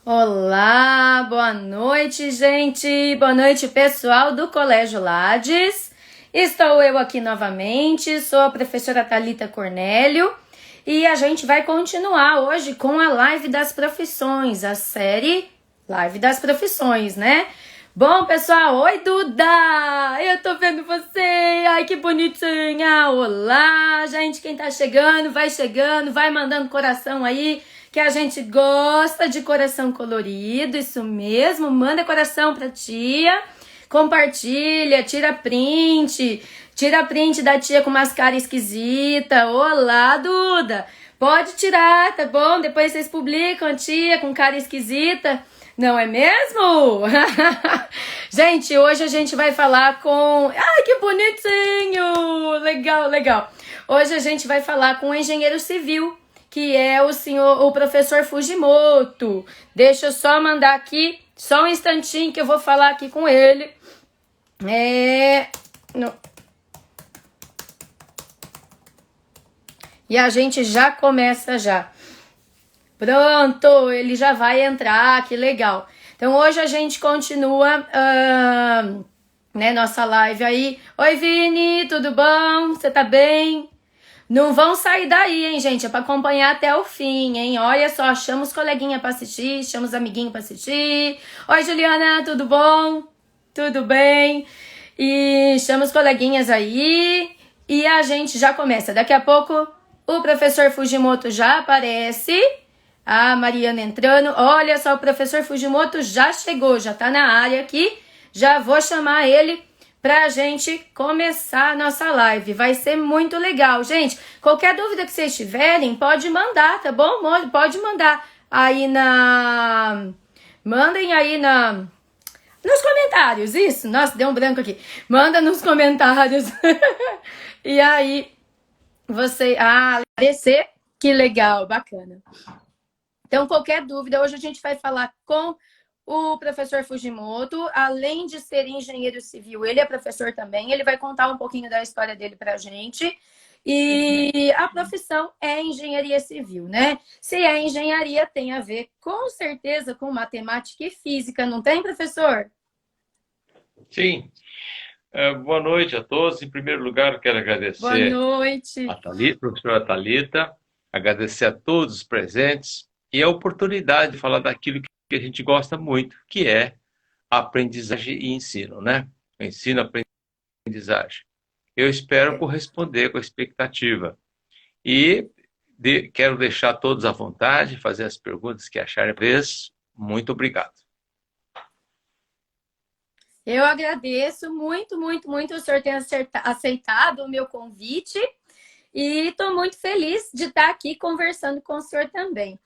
Olá, boa noite, gente. Boa noite, pessoal do Colégio Lades. Estou eu aqui novamente, sou a professora Thalita Cornélio e a gente vai continuar hoje com a Live das Profissões, a série Live das Profissões, né? Bom, pessoal, oi, Duda! Eu tô vendo você! Ai, que bonitinha! Olá, gente, quem tá chegando, vai mandando coração aí, que a gente gosta de coração colorido, isso mesmo, manda coração pra tia, compartilha, tira print da tia com umas caras esquisitas. Olá, Duda! Pode tirar, tá bom? Depois vocês publicam a tia com cara esquisita. Não é mesmo? Gente, hoje a gente vai falar com... Ai, que bonitinho! Legal, legal. Hoje a gente vai falar com um engenheiro civil, que é o professor Fujimoto. Deixa eu só mandar aqui, só um instantinho que eu vou falar aqui com ele. E a gente já começa já. Pronto, ele já vai entrar, que legal. Então hoje a gente continua nossa live aí. Oi, Vini, tudo bom? Você tá bem? Não vão sair daí, hein, gente? É pra acompanhar até o fim, hein? Olha só, chama os coleguinhas pra assistir, chama os amiguinhos pra assistir. Oi, Juliana, tudo bom? Tudo bem? E chama os coleguinhas aí e a gente já começa. Daqui a pouco o professor Fujimoto já aparece. A Mariana entrando. Olha só, o professor Fujimoto já chegou, já tá na área aqui. Já vou chamar ele pra gente começar a nossa live. Vai ser muito legal. Gente, qualquer dúvida que vocês tiverem, pode mandar, tá bom? Pode mandar aí Mandem aí nos comentários, isso. Nossa, deu um branco aqui. Manda nos comentários. E aí, você... aparecer. Que legal, bacana. Então, qualquer dúvida, hoje a gente vai falar com o professor Fujimoto. Além de ser engenheiro civil, ele é professor também. Ele vai contar um pouquinho da história dele pra gente. E a profissão é engenharia civil, né? Se é engenharia, tem a ver, com certeza, com matemática e física. Não tem, professor? Sim. Boa noite a todos. Em primeiro lugar, quero Boa agradecer noite. a professora Thalita, agradecer a todos os presentes e a oportunidade de falar daquilo que a gente gosta muito, que é aprendizagem e ensino, né? Ensino, aprendizagem. Eu espero corresponder com a expectativa. E quero deixar todos à vontade, fazer as perguntas que acharem vez. Muito obrigado. Eu agradeço muito, muito, muito o senhor ter aceitado o meu convite e estou muito feliz de estar aqui conversando com o senhor também.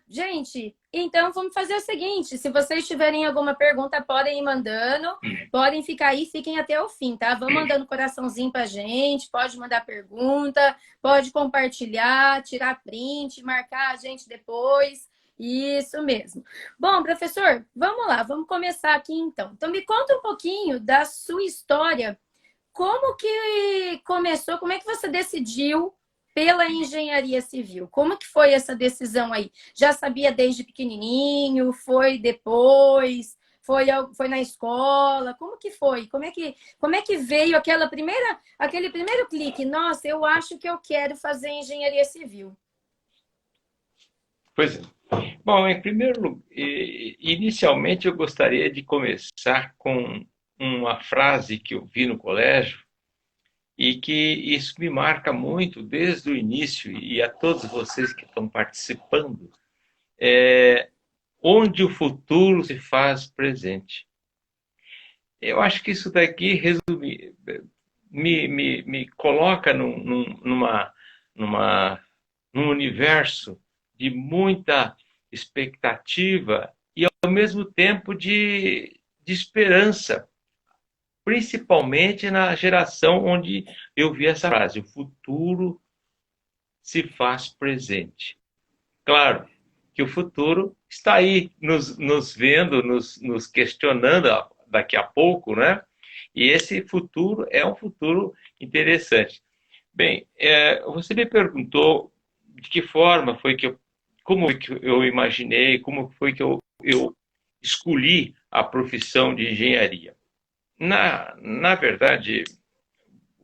Gente, então vamos fazer o seguinte, se vocês tiverem alguma pergunta, podem ir mandando, podem ficar aí, fiquem até o fim, tá? Vão mandando coraçãozinho pra gente, pode mandar pergunta, pode compartilhar, tirar print, marcar a gente depois. Isso mesmo. Bom, professor, vamos lá, vamos começar aqui então. Então me conta um pouquinho da sua história. Como que começou? Como é que você decidiu pela engenharia civil? Como que foi essa decisão aí? Já sabia desde pequenininho? Foi depois? Foi na escola? Como que foi? Como é que veio aquele primeiro clique? Nossa, eu acho que eu quero fazer engenharia civil. Pois é. Bom, em primeiro lugar, inicialmente eu gostaria de começar com uma frase que eu vi no colégio e que isso me marca muito desde o início e a todos vocês que estão participando, onde o futuro se faz presente. Eu acho que isso daqui me coloca num universo de muita expectativa e, ao mesmo tempo, de esperança, principalmente na geração onde eu vi essa frase: o futuro se faz presente. Claro que o futuro está aí nos vendo, nos questionando daqui a pouco, né? E esse futuro é um futuro interessante. Bem, você me perguntou de que forma foi que eu como que eu imaginei, como foi que eu escolhi a profissão de engenharia. Na verdade,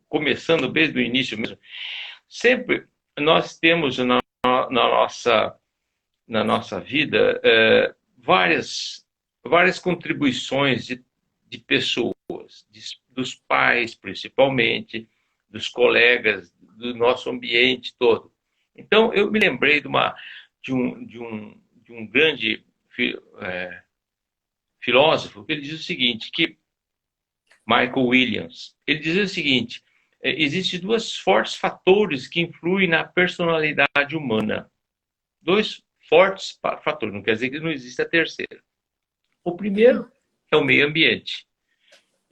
começando desde o início mesmo, sempre nós temos na nossa vida várias contribuições de pessoas, dos pais principalmente, dos colegas, do nosso ambiente todo. Então, eu me lembrei de um grande filósofo que ele diz o seguinte, que Michael Williams, ele dizia o seguinte, existem dois fortes fatores que influem na personalidade humana. Dois fortes fatores, não quer dizer que não exista a terceira. O primeiro é o meio ambiente.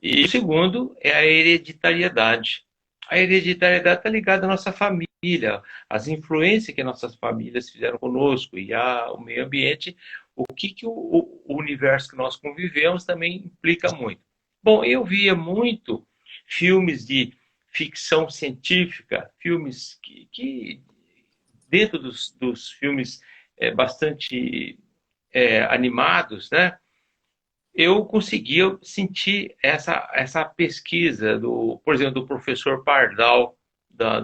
E o segundo é a hereditariedade. A hereditariedade está ligada à nossa família, às influências que nossas famílias fizeram conosco e ao meio ambiente, o que o universo que nós convivemos também implica muito. Bom, eu via muito filmes de ficção científica, filmes que dentro dos filmes bastante animados, né? Eu conseguia sentir essa pesquisa, por exemplo, do professor Pardal, da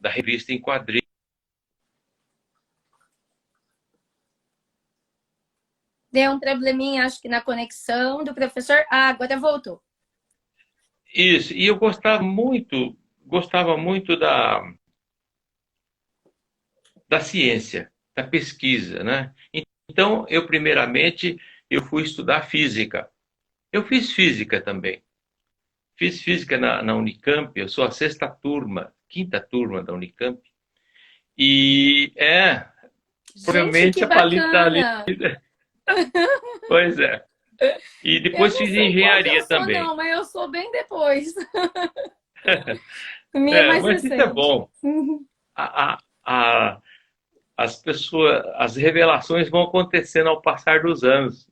revista em quadrinhos. Deu um probleminha, acho que na conexão do professor. Ah, agora voltou. Isso, e eu gostava muito da ciência, da pesquisa, né? Então, primeiramente, eu fui estudar física. Eu fiz física também. Fiz física na Unicamp, eu sou a quinta turma da Unicamp. E Gente, provavelmente que a Palita está ali. bacana! Pois é. E Eu depois não fiz sei qual que eu engenharia sou, também. não, mas eu sou bem depois. A minha é mais Mas isso é recente. bom. A, a, a, as revelações vão acontecendo ao passar dos anos.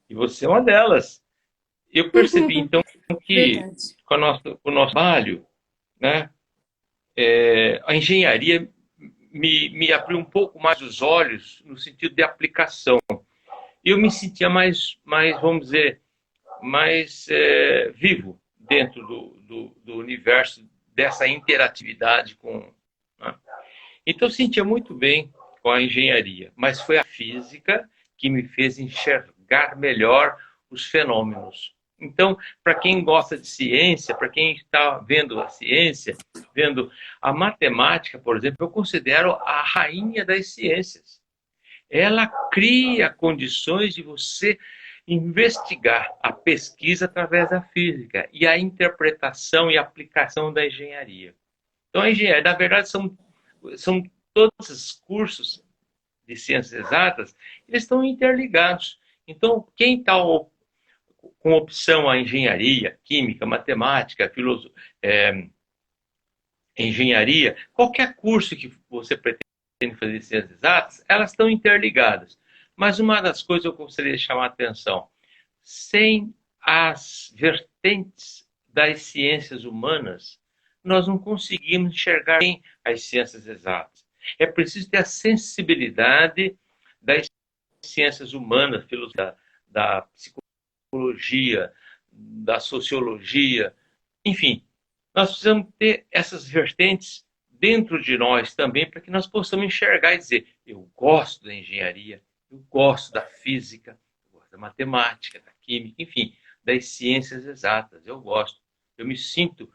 E você é uma delas. Eu percebi, então, que Verdade. com o nosso trabalho, né, a engenharia me abriu um pouco mais os olhos no sentido de aplicação. Eu me sentia vamos dizer, mais vivo dentro do universo dessa interatividade com. Né? Então, eu sentia muito bem com a engenharia, mas foi a física que me fez enxergar melhor os fenômenos. Então, para quem gosta de ciência, para quem está vendo a ciência, vendo a matemática, por exemplo, eu considero a rainha das ciências. Ela cria condições de você investigar a pesquisa através da física e a interpretação e aplicação da engenharia. Então, a engenharia, na verdade, são todos esses cursos de ciências exatas, eles estão interligados. Então, quem está com opção a engenharia, química, matemática, engenharia, qualquer curso que você pretende fazer de ciências exatas, elas estão interligadas. Mas uma das coisas que eu gostaria de chamar a atenção, sem as vertentes das ciências humanas, nós não conseguimos enxergar bem as ciências exatas. É preciso ter a sensibilidade das ciências humanas, da psicologia, da sociologia, enfim. Nós precisamos ter essas vertentes dentro de nós também, para que nós possamos enxergar e dizer: eu gosto da engenharia, eu gosto da física, eu gosto da matemática, da química, enfim, das ciências exatas. Eu gosto. Eu me sinto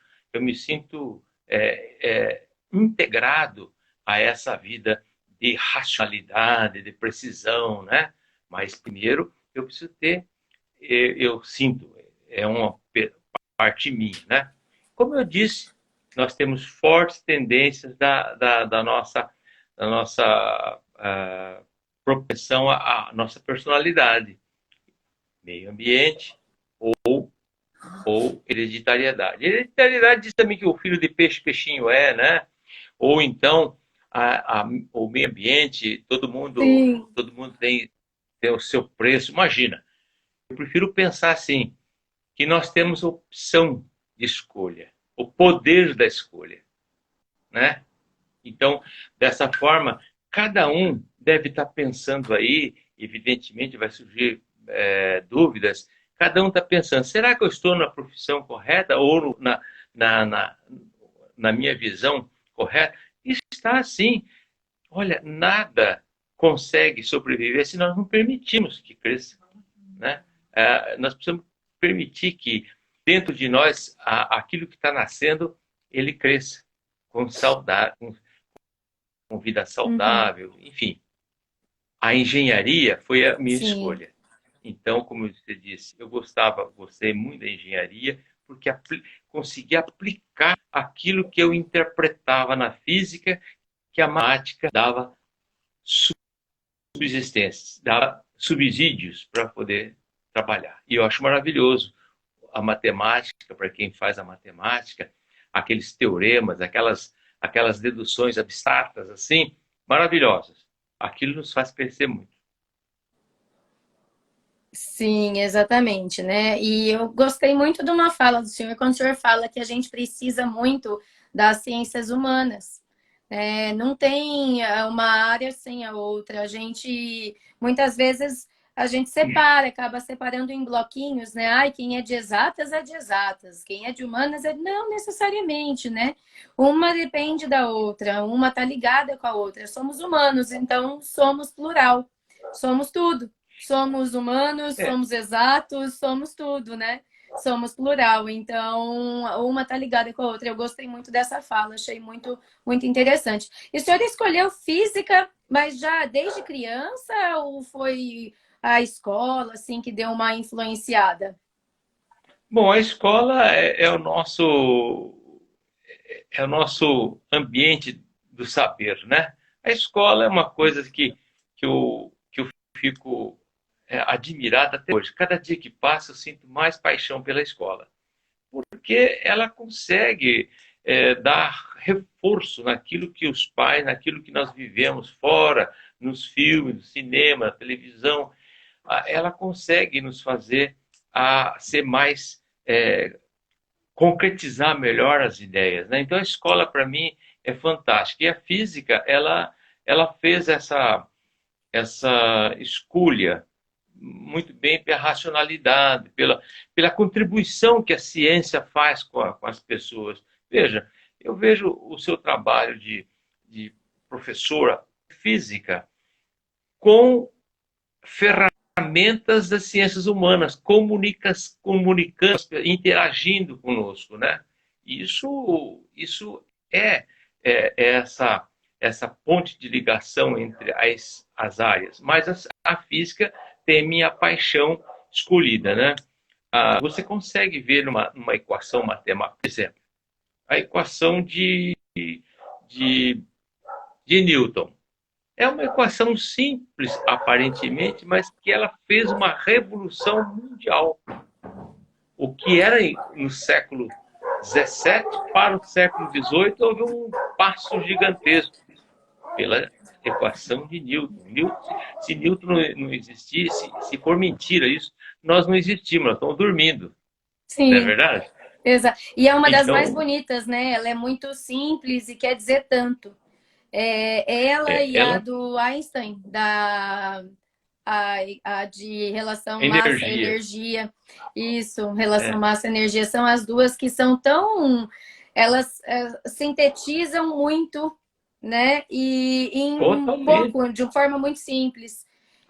integrado a essa vida de racionalidade, de precisão, né? Mas primeiro eu preciso ter, eu sinto, é uma parte minha, né? Como eu disse, nós temos fortes tendências da nossa propensão à nossa personalidade, meio ambiente ou hereditariedade. Hereditariedade diz também que o filho de peixe, peixinho né? Ou então o meio ambiente, Sim. todo mundo tem o seu preço. Imagina, eu prefiro pensar assim, que nós temos opção de escolha, o poder da escolha, né? Então, dessa forma, cada um deve estar pensando aí, evidentemente vai surgir dúvidas, cada um está pensando, será que eu estou na profissão correta ou na, na, na minha visão correta? Isso está assim. Olha, nada consegue sobreviver se nós não permitirmos que cresça, né? Nós precisamos permitir que dentro de nós aquilo que está nascendo ele cresça com saudade, com vida saudável, enfim. A engenharia foi a minha escolha. Então, como você disse, gostei muito da engenharia porque consegui aplicar aquilo que eu interpretava na física, que a matemática dava subsistência, dava subsídios para poder trabalhar. E eu acho maravilhoso a matemática, para quem faz a matemática, aqueles teoremas, aquelas deduções abstratas, assim, maravilhosas. Aquilo nos faz crescer muito. Sim, exatamente, né? E eu gostei muito de uma fala do senhor, quando o senhor fala que a gente precisa muito das ciências humanas. Não tem uma área sem a outra. A gente, muitas vezes, a gente separa, acaba separando em bloquinhos, né? Ai, quem é de exatas é de exatas, quem é de humanas é... Não necessariamente, né? Uma depende da outra, uma está ligada com a outra. Somos humanos, então somos plural, somos tudo. Somos humanos, somos exatos, somos tudo, né? Somos plural, então uma tá ligada com a outra. Eu gostei muito dessa fala, achei muito, muito interessante. E o senhor escolheu física, mas já desde criança ou foi a escola assim que deu uma influenciada? Bom, a escola é o nosso ambiente do saber, né? A escola é uma coisa que eu fico admirado até hoje. Cada dia que passa, eu sinto mais paixão pela escola, porque ela consegue dar reforço naquilo que os pais, naquilo que nós vivemos fora, nos filmes, no cinema, na televisão. Ela consegue nos fazer ser mais concretizar melhor as ideias, né? Então a escola para mim é fantástica e a física ela fez essa escolha muito bem pela racionalidade, pela contribuição que a ciência faz com as pessoas. Veja, eu vejo o seu trabalho de professora física com ferramentas das ciências humanas, comunicando, interagindo conosco, né? Isso é essa ponte de ligação entre as áreas. Mas a física tem minha paixão escolhida, né? Você consegue ver numa equação matemática, por exemplo, a equação de Newton. É uma equação simples, aparentemente, mas que ela fez uma revolução mundial. O que era no século XVII para o século XVIII, houve um passo gigantesco pela equação de Newton. Se Newton não existisse, se for mentira isso, nós não existimos, nós estamos dormindo. Sim. Não é verdade? Exato. E é uma das mais bonitas, né? Ela é muito simples e quer dizer tanto. Ela e a do Einstein, a de relação massa-energia. Isso, relação massa-energia. São as duas que são tão... Elas sintetizam muito, né? E em pouco, de uma forma muito simples.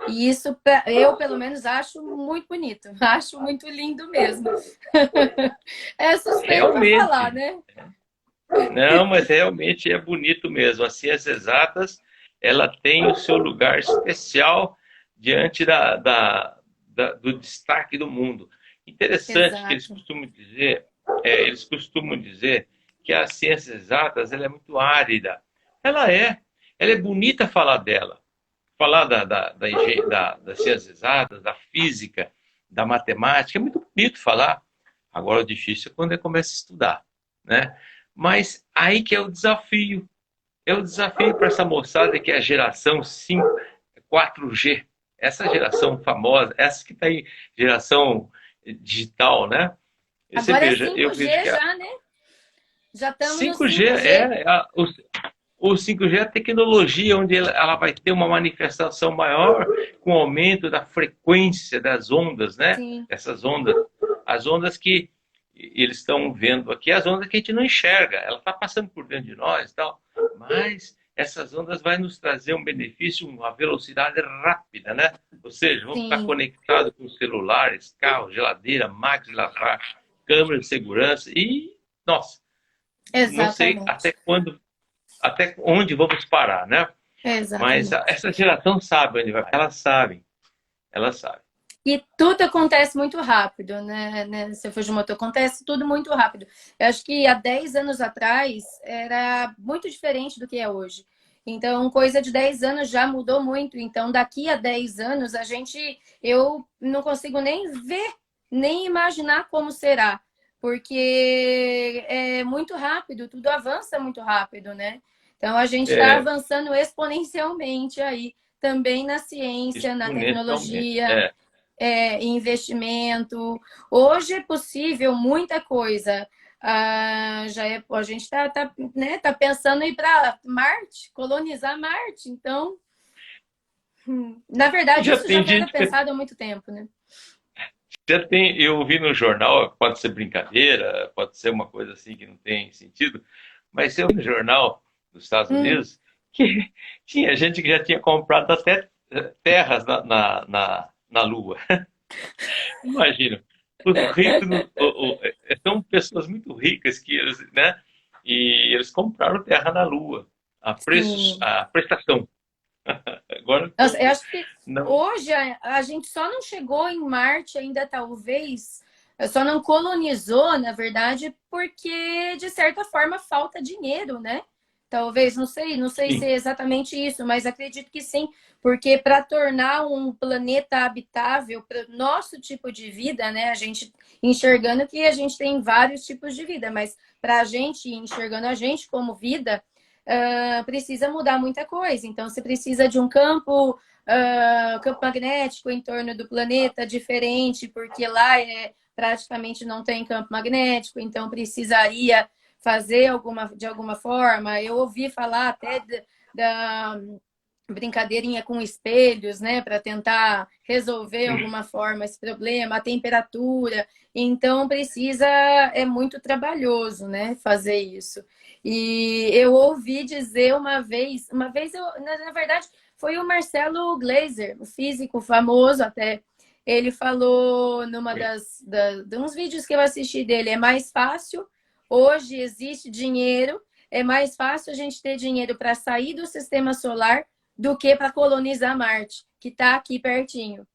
E isso, eu, pelo menos, acho muito bonito. Acho muito lindo mesmo. É suspeito para falar, né? Não, mas realmente é bonito mesmo. As ciências exatas, ela tem o seu lugar especial diante do destaque do mundo. Interessante. Exato. Que eles costumam dizer que as ciências exatas ela é muito árida. Ela é bonita falar dela. Falar das ciências exatas, da física, da matemática, é muito bonito falar. Agora o difícil é quando começa a estudar, né? Mas aí que é o desafio. É o desafio para essa moçada que é a geração 4G. Essa geração famosa, essa que está aí, geração digital, né? Agora é 5G já, né? Já estamos 5G, no 5G. O 5G é a tecnologia onde ela vai ter uma manifestação maior com o aumento da frequência das ondas, né? Sim, Essas ondas, as ondas que eles estão vendo aqui, as ondas que a gente não enxerga, ela está passando por dentro de nós e tal, mas essas ondas vão nos trazer um benefício, uma velocidade rápida, né? Ou seja, vamos ficar sim, conectados com celulares, carros, geladeira, máquina, câmera de segurança e, nossa, não sei exatamente. até onde vamos parar, né? Mas Exatamente. essa geração sabe onde vai. Elas sabem, elas sabem. E tudo acontece muito rápido, né? Se for de moto, acontece tudo muito rápido. Eu acho que há 10 anos atrás era muito diferente do que é hoje. Então, coisa de 10 anos já mudou muito. Então, daqui a 10 anos, eu não consigo nem ver, nem imaginar como será. Porque é muito rápido, tudo avança muito rápido, né? Então, a gente está É, avançando exponencialmente aí, também na ciência, na exponencialmente. tecnologia, investimento. Hoje é possível muita coisa. A gente né, tá pensando em ir para Marte, colonizar Marte. Então, na verdade, Já isso já tem era gente que pensado há muito tempo, né? já tem, eu vi no jornal, pode ser brincadeira, pode ser uma coisa assim que não tem sentido, mas eu vi no jornal dos Estados Hum, Unidos que tinha gente que já tinha comprado até terras na Lua. Imagina, os ricos são pessoas muito ricas que eles, né? E eles compraram terra na Lua sim. a prestação. Agora Eu acho que não. hoje a gente só não chegou em Marte ainda, talvez, só não colonizou, na verdade, porque, de certa forma, falta dinheiro, né? Talvez, não sei se Sim, é exatamente isso, mas acredito que sim, porque para tornar um planeta habitável para o nosso tipo de vida, né? A gente enxergando que a gente tem vários tipos de vida, mas para a gente, enxergando a gente como vida, precisa mudar muita coisa. Então, você precisa de um campo magnético em torno do planeta diferente, porque lá praticamente não tem campo magnético, então precisaria fazer de alguma forma. Eu ouvi falar até da brincadeirinha com espelhos, né, para tentar resolver alguma forma esse problema, a temperatura. Então precisa, é muito trabalhoso, né, fazer isso. E eu ouvi dizer uma vez eu, na verdade, foi o Marcelo Glazer, o físico famoso até. Ele falou numa de uns vídeos que eu assisti dele, é mais fácil, hoje existe dinheiro, é mais fácil a gente ter dinheiro para sair do sistema solar do que para colonizar Marte, que está aqui pertinho.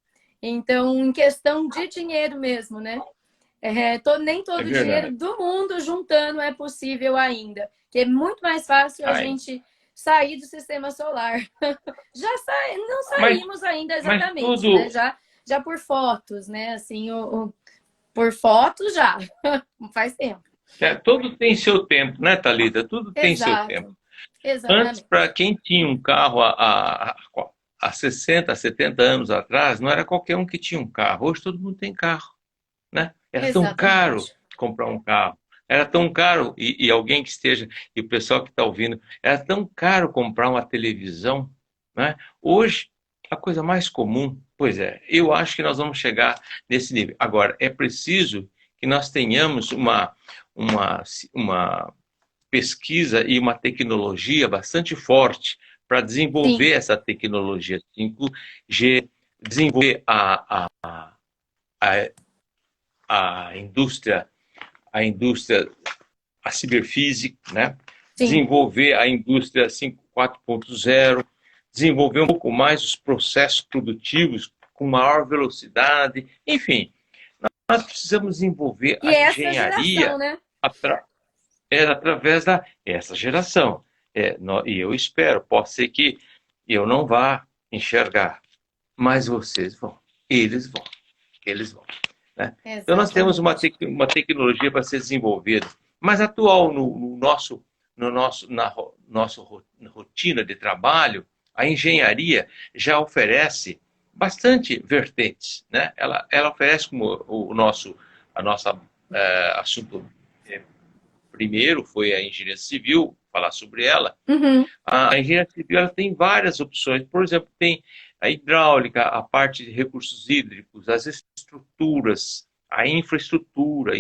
Então, em questão de dinheiro mesmo, né? Nem é todo o dinheiro verdade. do mundo juntando é possível ainda. Que é muito mais fácil a Ai, gente sair do sistema solar. Não mas, saímos ainda mas exatamente, né? tudo, Já por fotos, né? Assim, por fotos já. Faz tempo. tudo tem seu tempo, né, Thalita? Tudo tem seu tempo. Exato. Antes, para Exatamente. quem tinha um carro há 60, 70 anos atrás, não era qualquer um que tinha um carro. Hoje todo mundo tem carro, né? Era tão caro Exatamente. comprar um carro. Era tão caro, e alguém que esteja, e o pessoal que está ouvindo, era tão caro comprar uma televisão, né? Hoje, a coisa mais comum, pois é, eu acho que nós vamos chegar nesse nível. Agora, é preciso que nós tenhamos uma, uma pesquisa e uma tecnologia bastante forte para Sim, desenvolver essa tecnologia 5G, desenvolver a, a indústria, a indústria, a ciberfísica, né? sim. Desenvolver a indústria 4.0, desenvolver um pouco mais os processos produtivos com maior velocidade, enfim, nós precisamos desenvolver E a essa geração, engenharia né? através da essa geração. E eu espero, pode ser que eu não vá enxergar, mas vocês vão, eles vão, eles vão. Né? Então nós temos Exatamente. uma tecnologia para ser desenvolvida, mas atual no nosso, no nosso, na nossa rotina de trabalho, a engenharia já oferece bastante vertentes, né? Ela oferece como o nosso, a nossa assunto primeiro foi a engenharia civil, falar sobre ela. Uhum. A engenharia civil ela tem várias opções. Por exemplo, tem a hidráulica, a parte de recursos hídricos, as estruturas, a infraestrutura, a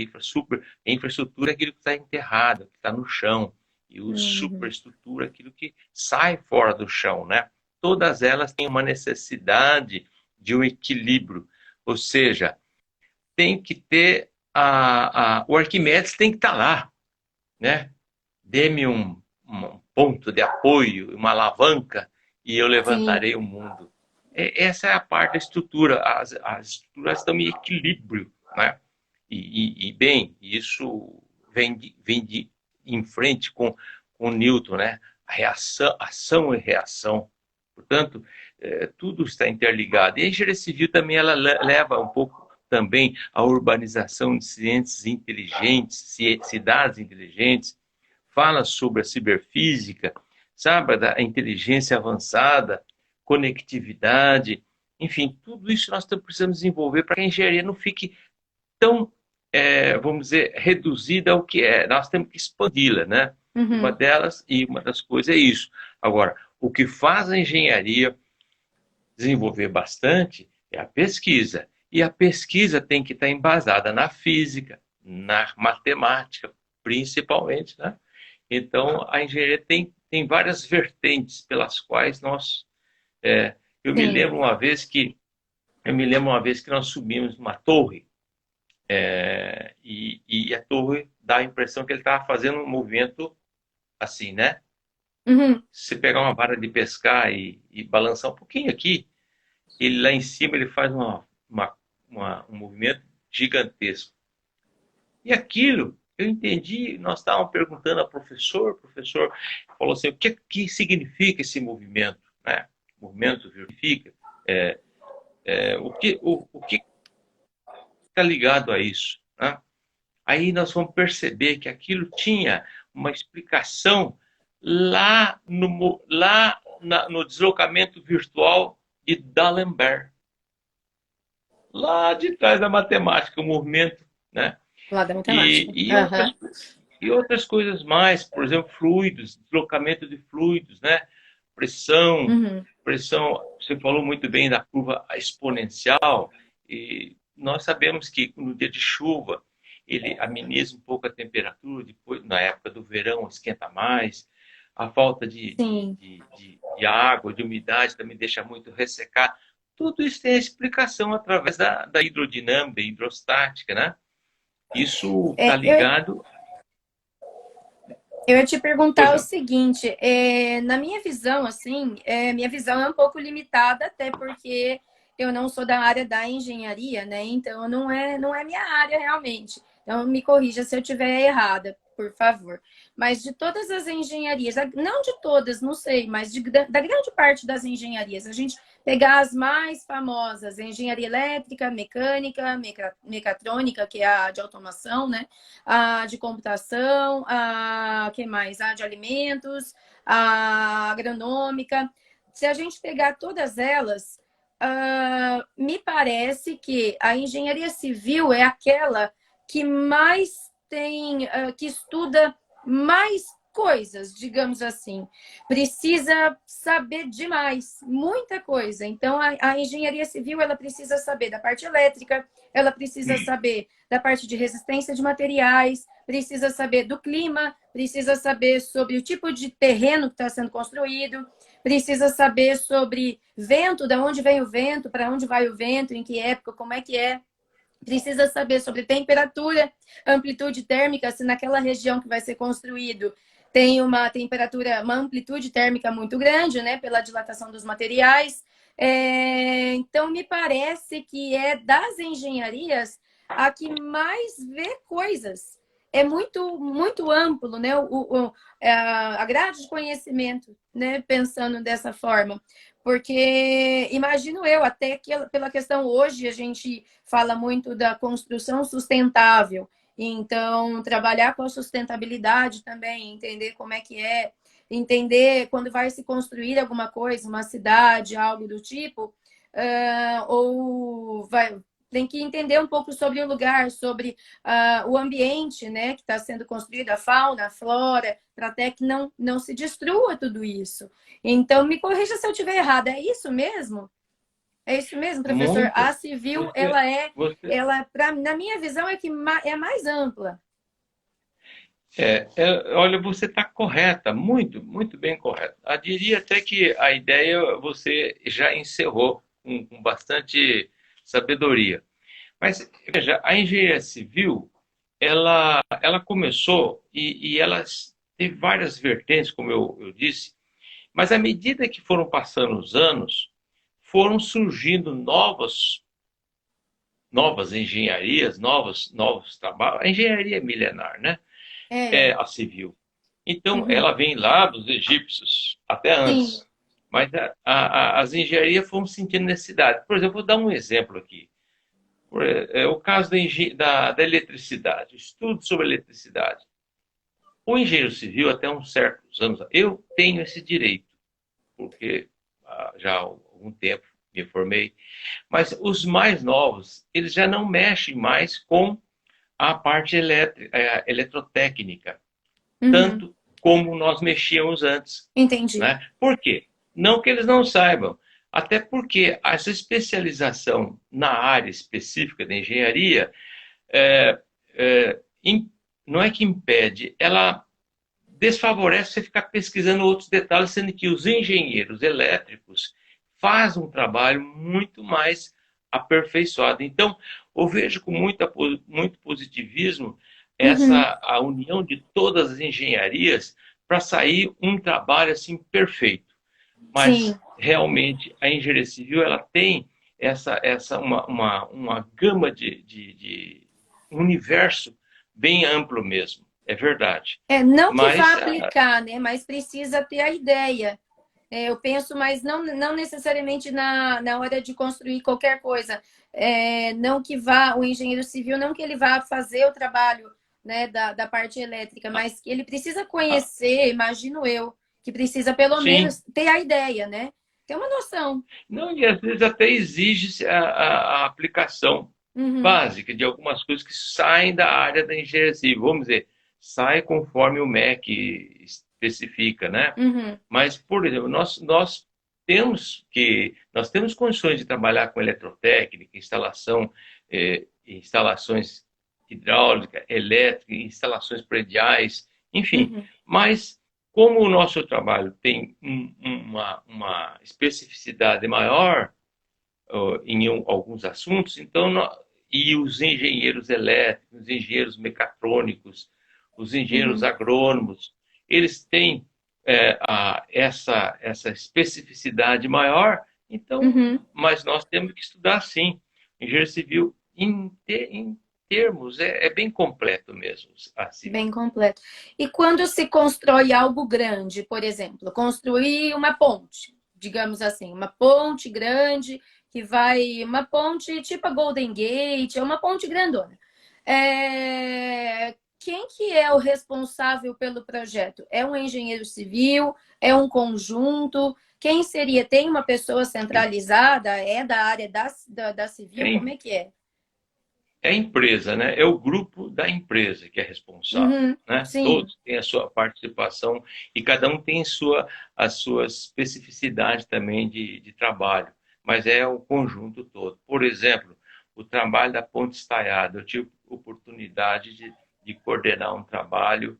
infraestrutura é aquilo que está enterrado, que está no chão, e o Uhum. superestrutura é aquilo que sai fora do chão, né? Todas elas têm uma necessidade de um equilíbrio, ou seja, tem que ter o Arquimedes tem que estar lá, né? Dê-me um ponto de apoio, uma alavanca, e eu Sim, levantarei o mundo. Essa é a parte da estrutura. As estruturas estão em equilíbrio, né? Bem, isso vem em frente com Newton, né? A reação, ação e reação. Portanto, tudo está interligado. E a engenharia civil também ela leva um pouco também a urbanização de ciências inteligentes, cidades inteligentes, fala sobre a ciberfísica, sabe, da inteligência avançada, conectividade, enfim, tudo isso nós precisamos desenvolver para que a engenharia não fique tão, vamos dizer, reduzida ao que é. Nós temos que expandi-la, né? Uma uhum. delas e uma das coisas é isso. Agora, o que faz a engenharia desenvolver bastante é a pesquisa. E a pesquisa tem que estar embasada na física, na matemática, principalmente, né? Então, a engenharia tem várias vertentes pelas quais nós. É, eu me Sim. lembro uma vez que eu me lembro uma vez que nós subimos uma torre e a torre dá a impressão que ele estava fazendo um movimento assim, né? Uhum. Se você pegar uma vara de pescar e balançar um pouquinho aqui, ele lá em cima ele faz um movimento gigantesco. E aquilo, eu entendi, nós estávamos perguntando ao professor, o professor falou assim, que significa esse movimento? Né? O movimento significa, o que está ligado a isso? Né? Aí nós vamos perceber que aquilo tinha uma explicação no deslocamento virtual de D'Alembert, lá de trás da matemática, o movimento, né? Lá da matemática. E, e, outras, Aham. e outras coisas mais, por exemplo, fluidos, deslocamento de fluidos, né? Pressão, Uhum. pressão, você falou muito bem da curva exponencial, e nós sabemos que no dia de chuva ele ameniza um pouco a temperatura, depois na época do verão esquenta mais, a falta Sim. de água, de umidade também deixa muito ressecar. Tudo isso tem explicação através da hidrodinâmica, hidrostática, né? Isso está É, eu, ligado. eu ia te perguntar Pois o não. seguinte, na minha visão, assim, minha visão é um pouco limitada, até porque eu não sou da área da engenharia, né? Então não é minha área realmente. Então me corrija se eu estiver errada, por favor. Mas de todas as engenharias, não de todas, não sei, mas da grande parte das engenharias, a gente pegar as mais famosas, engenharia elétrica, mecânica, mecatrônica, que é a de automação, né? A de computação, a que mais? A de alimentos, a agronômica. Se a gente pegar todas elas, me parece que a engenharia civil é aquela que mais tem, que estuda mais coisas, digamos assim. Precisa saber demais, muita coisa. Então, a engenharia civil ela precisa saber da parte elétrica, ela precisa saber da parte de resistência de materiais, precisa saber do clima, precisa saber sobre o tipo de terreno que está sendo construído, precisa saber sobre vento, de onde vem o vento, para onde vai o vento, em que época, como é que é. Precisa saber sobre temperatura, amplitude térmica, se naquela região que vai ser construído tem uma temperatura, uma amplitude térmica muito grande, né, pela dilatação dos materiais. Então, me parece que é das engenharias a que mais vê coisas. É muito, muito amplo, né, a grade de conhecimento, né, pensando dessa forma. Porque imagino eu, até que pela questão hoje, a gente fala muito da construção sustentável. Então, trabalhar com a sustentabilidade também, entender como é que é, entender quando vai se construir alguma coisa, uma cidade, algo do tipo, ou vai, tem que entender um pouco sobre o lugar, sobre o ambiente, né, que está sendo construído, a fauna, a flora, para até que não se destrua tudo isso. Então, me corrija se eu estiver errada. É isso mesmo? É isso mesmo, professor? A Muito. civil, Você, você na minha visão, é que é mais ampla. olha, você está correta, muito, muito bem correta. Eu diria até que a ideia você já encerrou com bastante sabedoria. Mas, veja, a engenharia civil, ela começou e ela teve várias vertentes, como eu disse, mas à medida que foram passando os anos, foram surgindo novas engenharias, novos trabalhos. A engenharia é milenar, né? É. É a civil. Então, Uhum. ela vem lá dos egípcios, até Sim. antes. Mas as engenharias foram sentindo necessidade. Por exemplo, vou dar um exemplo aqui. O caso da eletricidade, estudo sobre eletricidade. O engenheiro civil, até uns certos anos, eu tenho esse direito, porque já há algum tempo me formei, mas os mais novos, eles já não mexem mais com a parte eletrotécnica, Uhum. tanto como nós mexíamos antes. Entendi. Né? Por quê? Não que eles não saibam, até porque essa especialização na área específica da engenharia é, é, não é que impede, ela desfavorece você ficar pesquisando outros detalhes, sendo que os engenheiros elétricos fazem um trabalho muito mais aperfeiçoado. Então, eu vejo com muito positivismo Uhum. a união de todas as engenharias para sair um trabalho assim perfeito. Sim. Mas realmente a engenharia civil ela tem uma gama de um universo bem amplo mesmo. É verdade. Não que vá Mas aplicar, né? Mas precisa ter a ideia. Eu penso, mas não necessariamente na hora de construir qualquer coisa. Não que vá, o engenheiro civil, não que ele vá fazer o trabalho, né, da parte elétrica, mas que ele precisa conhecer, imagino eu, que precisa pelo sim, menos ter a ideia, né? Ter uma noção. não, e às vezes até exige a aplicação Uhum, básica de algumas coisas que saem da área da engenharia civil. Vamos dizer, sai conforme o MEC especifica, né? uhum, Mas, por exemplo, nós temos condições de trabalhar com eletrotécnica, instalações hidráulicas, elétricas, instalações prediais, enfim. uhum, Mas como o nosso trabalho tem uma especificidade maior em alguns assuntos, então e os engenheiros elétricos, os engenheiros mecatrônicos, os engenheiros uhum, agrônomos, eles têm essa especificidade maior, então, uhum. mas nós temos que estudar sim. Engenheiro civil, em termos, é bem completo mesmo, a Bem civil. completo. E quando se constrói algo grande, por exemplo, construir uma ponte, digamos assim, uma ponte grande que vai, uma ponte tipo a Golden Gate, é uma ponte grandona. Quem que é o responsável pelo projeto? É um engenheiro civil? É um conjunto? Quem seria? Tem uma pessoa centralizada? É da área da civil? É, Como é que é? é a empresa, né? É o grupo da empresa que é responsável, Uhum, né? sim. Todos têm a sua participação e cada um tem as suas especificidades também de trabalho, mas é o conjunto todo. Por exemplo, o trabalho da Ponte Estaiada, eu tive oportunidade de coordenar um trabalho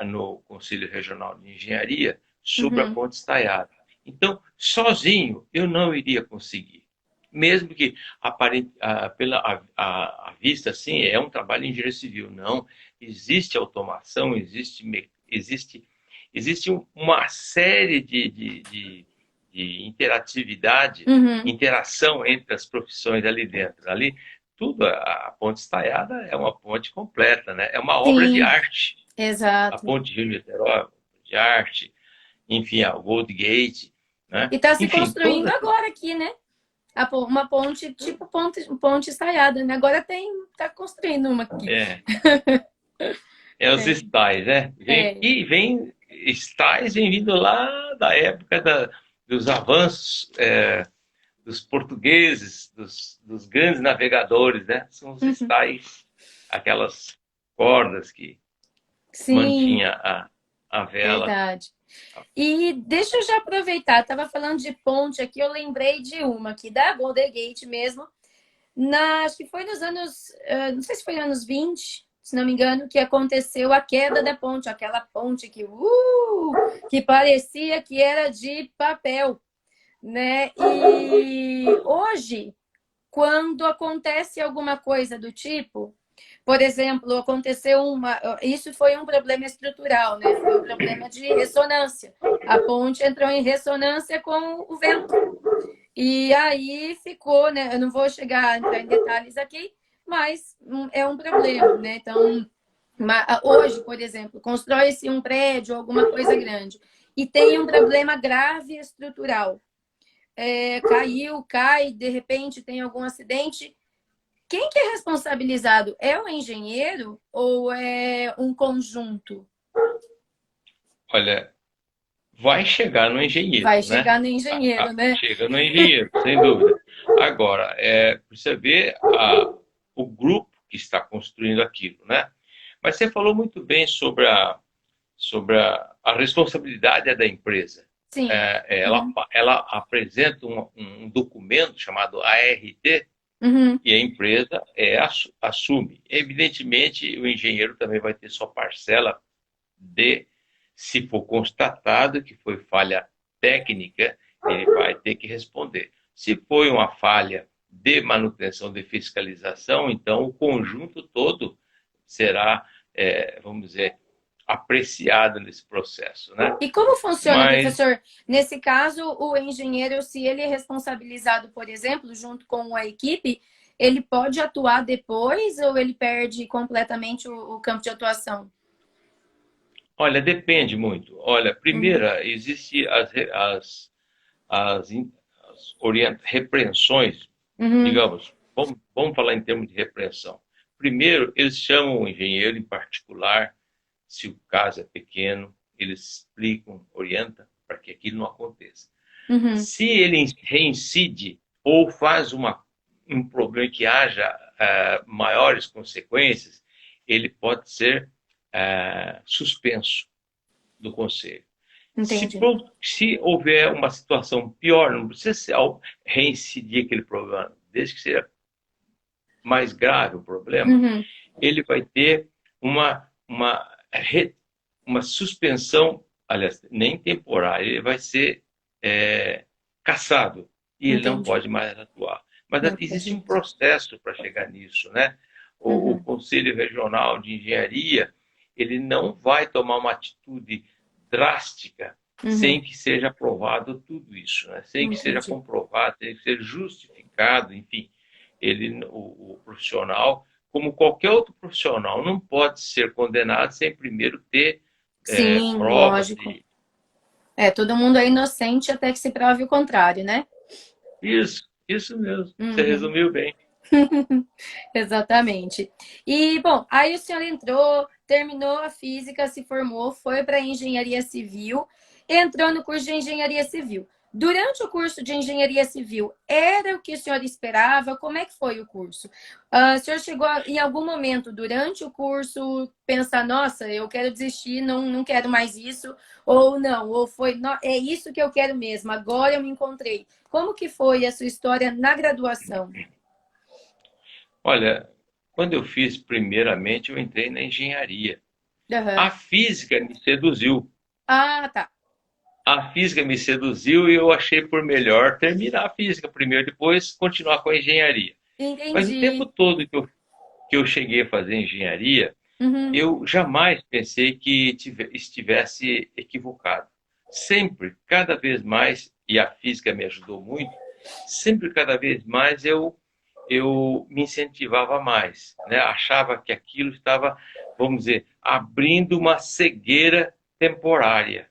no Conselho Regional de Engenharia sobre a Uhum, Ponte Estaiada. Então, sozinho, eu não iria conseguir. Mesmo que pela vista, assim, é um trabalho em engenharia civil. Não, existe automação, existe uma série de interatividade, uhum. interação entre as profissões ali dentro. Ali, tudo, a ponte estaiada é uma ponte completa, né? É uma obra de Sim, arte. A exato. ponte Rio-Niterói, de arte, enfim, a Gold Gate, né? E está se Enfim, construindo todas. agora aqui, né? Uma ponte, tipo ponte estaiada, né? Agora está construindo uma aqui. É, os É, styles, né? é. Styles vem vindo lá da época dos avanços dos portugueses, dos grandes navegadores, né? São os estais, aquelas cordas que Sim, mantinha a vela. verdade. E deixa eu já aproveitar, estava falando de ponte aqui, eu lembrei de uma aqui da Golden Gate mesmo, acho que foi nos anos, não sei se foi anos 20, se não me engano, que aconteceu a queda da ponte, aquela ponte que parecia que era de papel, né? E hoje, quando acontece alguma coisa do tipo, por exemplo, aconteceu isso foi um problema estrutural, né? Foi um problema de ressonância. A ponte entrou em ressonância com o vento. E aí ficou, né? Eu não vou chegar a entrar em detalhes aqui, mas é um problema, né? Então, hoje, por exemplo, constrói-se um prédio, alguma coisa grande, e tem um problema grave estrutural. Cai, de repente tem algum acidente. Quem que é responsabilizado? É o engenheiro ou é um conjunto? Olha, vai chegar no engenheiro, Vai né? chegar no engenheiro, né? Chega no engenheiro, sem dúvida. Agora, precisa ver o grupo que está construindo aquilo, né? Mas você falou muito bem sobre a responsabilidade da empresa. Sim. Uhum. Ela apresenta um documento chamado ART Uhum. e a empresa assume. Evidentemente, o engenheiro também vai ter sua parcela de, se for constatado que foi falha técnica, ele vai ter que responder. Se foi uma falha de manutenção, de fiscalização, então o conjunto todo será, vamos dizer, apreciado nesse processo, né? E como funciona, Mas, professor? Nesse caso, o engenheiro, se ele é responsabilizado, por exemplo, junto com a equipe, ele pode atuar depois ou ele perde completamente o campo de atuação? olha, depende muito. Olha, Uhum. primeira, existe as repreensões, Uhum. digamos, vamos falar em termos de repreensão. Primeiro, eles chamam o engenheiro em particular, se o caso é pequeno, eles explicam, orientam para que aquilo não aconteça. Uhum. Se ele reincide ou faz um problema que haja maiores consequências, ele pode ser suspenso do conselho. Entendi. Se houver uma situação pior, não precisa ser reincidir aquele problema, desde que seja mais grave o problema, Uhum. ele vai ter uma suspensão, aliás, nem temporária, ele vai ser cassado e ele não Entendi. pode mais atuar. Mas existe Entendi. um processo para chegar nisso, né? O Uhum. Conselho Regional de Engenharia, ele não vai tomar uma atitude drástica sem Uhum. que seja aprovado tudo isso, né? Sem que seja Entendi. comprovado, sem que seja justificado, enfim. O profissional, como qualquer outro profissional, não pode ser condenado sem primeiro ter Sim, provas lógico. de Todo mundo é inocente até que se prove o contrário, né? isso mesmo. Você Uhum. resumiu bem. Exatamente. E, bom, aí o senhor entrou, terminou a física, se formou, foi para a engenharia civil, entrou no curso de engenharia civil. Durante o curso de engenharia civil, era o que o senhor esperava? Como é que foi o curso? O senhor chegou em algum momento durante o curso pensar, nossa, eu quero desistir, não quero mais isso, ou não, ou foi, é isso que eu quero mesmo, agora eu me encontrei. Como que foi a sua história na graduação? Olha, quando eu fiz primeiramente, eu entrei na engenharia. Aham. A física me seduziu. Ah, tá. A física me seduziu e eu achei por melhor terminar a física primeiro, depois continuar com a engenharia. Mas o tempo Entendi. todo que eu cheguei a fazer engenharia, Uhum. eu jamais pensei que estivesse equivocado. Sempre, cada vez mais, e a física me ajudou muito, sempre, cada vez mais, eu me incentivava mais, né? Achava que aquilo estava, vamos dizer, abrindo uma cegueira temporária,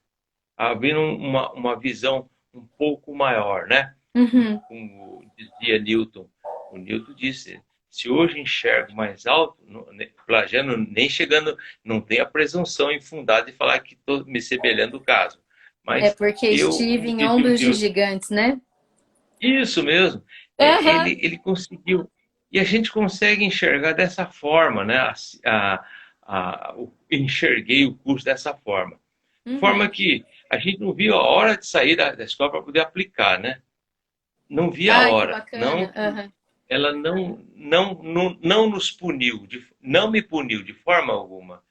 abrindo uma visão um pouco maior, né? Uhum. Como dizia Newton. O Newton disse: se hoje enxergo mais alto, plagiando, nem chegando, não tem a presunção infundada de falar que estou me semelhando do caso. É Mas porque eu, estive como em disse um ombros de senhor, gigantes, né? Isso mesmo. Aham, Ele conseguiu. E a gente consegue enxergar dessa forma, né? Enxerguei o curso dessa forma. De forma uhum. que a gente não via a hora de sair da escola para poder aplicar, né? Não via a Ai, que hora. bacana. Aham. Ela não nos puniu, não me puniu de forma alguma.